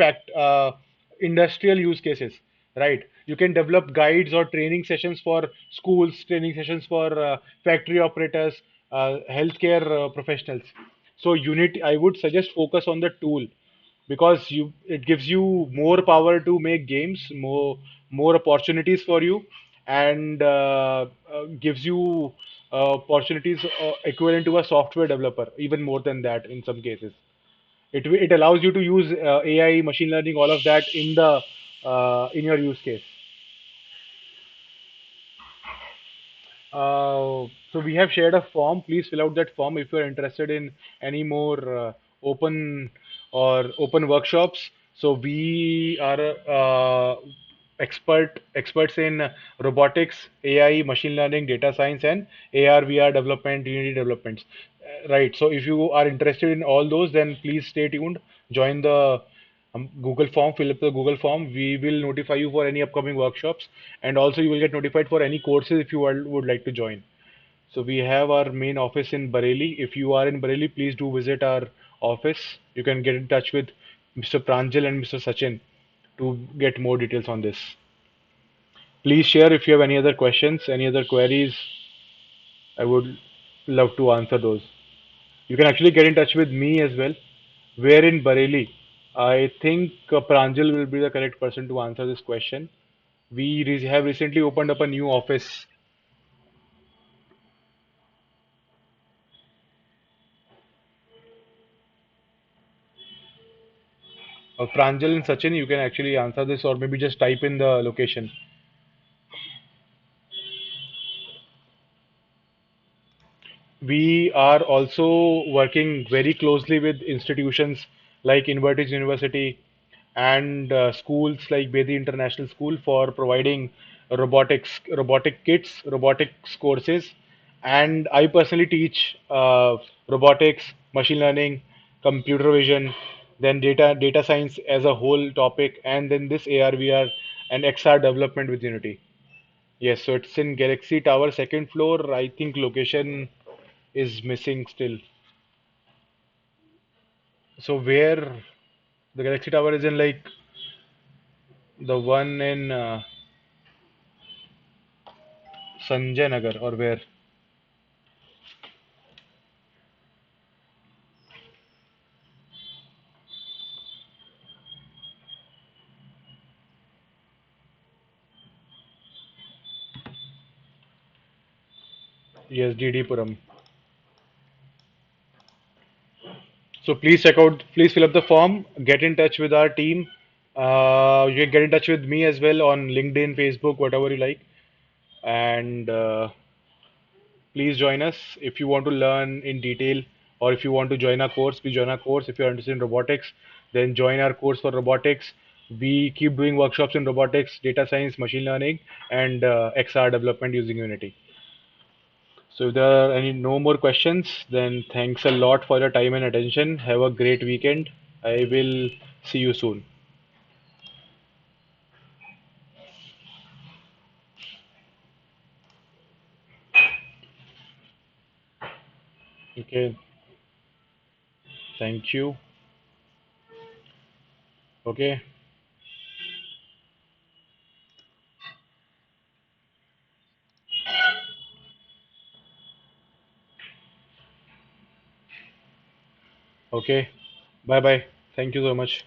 industrial use cases, right? You can develop guides or training sessions for schools, training sessions for factory operators, healthcare professionals. So Unity, I would suggest focus on the tool, because it gives you more power to make games, more opportunities for you, and gives you opportunities equivalent to a software developer, even more than that in some cases. It allows you to use AI, machine learning, all of that in your use case. So we have shared a form. Please fill out that form if you are interested in any more open open workshops. So we are experts in robotics, AI, machine learning, data science, and AR VR development, Unity developments. Right. So if you are interested in all those, then please stay tuned. Join the Google form, fill up the Google form. We will notify you for any upcoming workshops, and also you will get notified for any courses if you would like to join. So we have our main office in Bareilly. If you are in Bareilly, please do visit our office. You can get in touch with Mr. Pranjal and Mr. Sachin to get more details on this. Please share if you have any other questions, any other queries. I would love to answer those. You can actually get in touch with me as well. Where in Bareilly? I think Pranjal will be the correct person to answer this question. We have recently opened up a new office. Pranjal and Sachin, you can actually answer this, or maybe just type in the location. We are also working very closely with institutions like Invertis University and schools like Bedi International School for providing robotic kits, robotics courses. And I personally teach robotics, machine learning, computer vision, then data science as a whole topic, and then this AR, VR, and XR development with Unity. Yes, so it's in Galaxy Tower, second floor. I think location is missing still. So where The Galaxy Tower is in like the one in Sanjay Nagar or where? Yes, DD Puram. So please check out, please fill up the form, get in touch with our team. You can get in touch with me as well on LinkedIn, Facebook, whatever you like. And please join us if you want to learn in detail, or if you want to join our course, please join our course. If you're interested in robotics, then join our course for robotics. We keep doing workshops in robotics, data science, machine learning, and XR development using Unity. So if there are any no more questions, then thanks a lot for your time and attention. Have a great weekend. I will see you soon. Okay, thank you. Okay, okay. Bye bye. Thank you so much.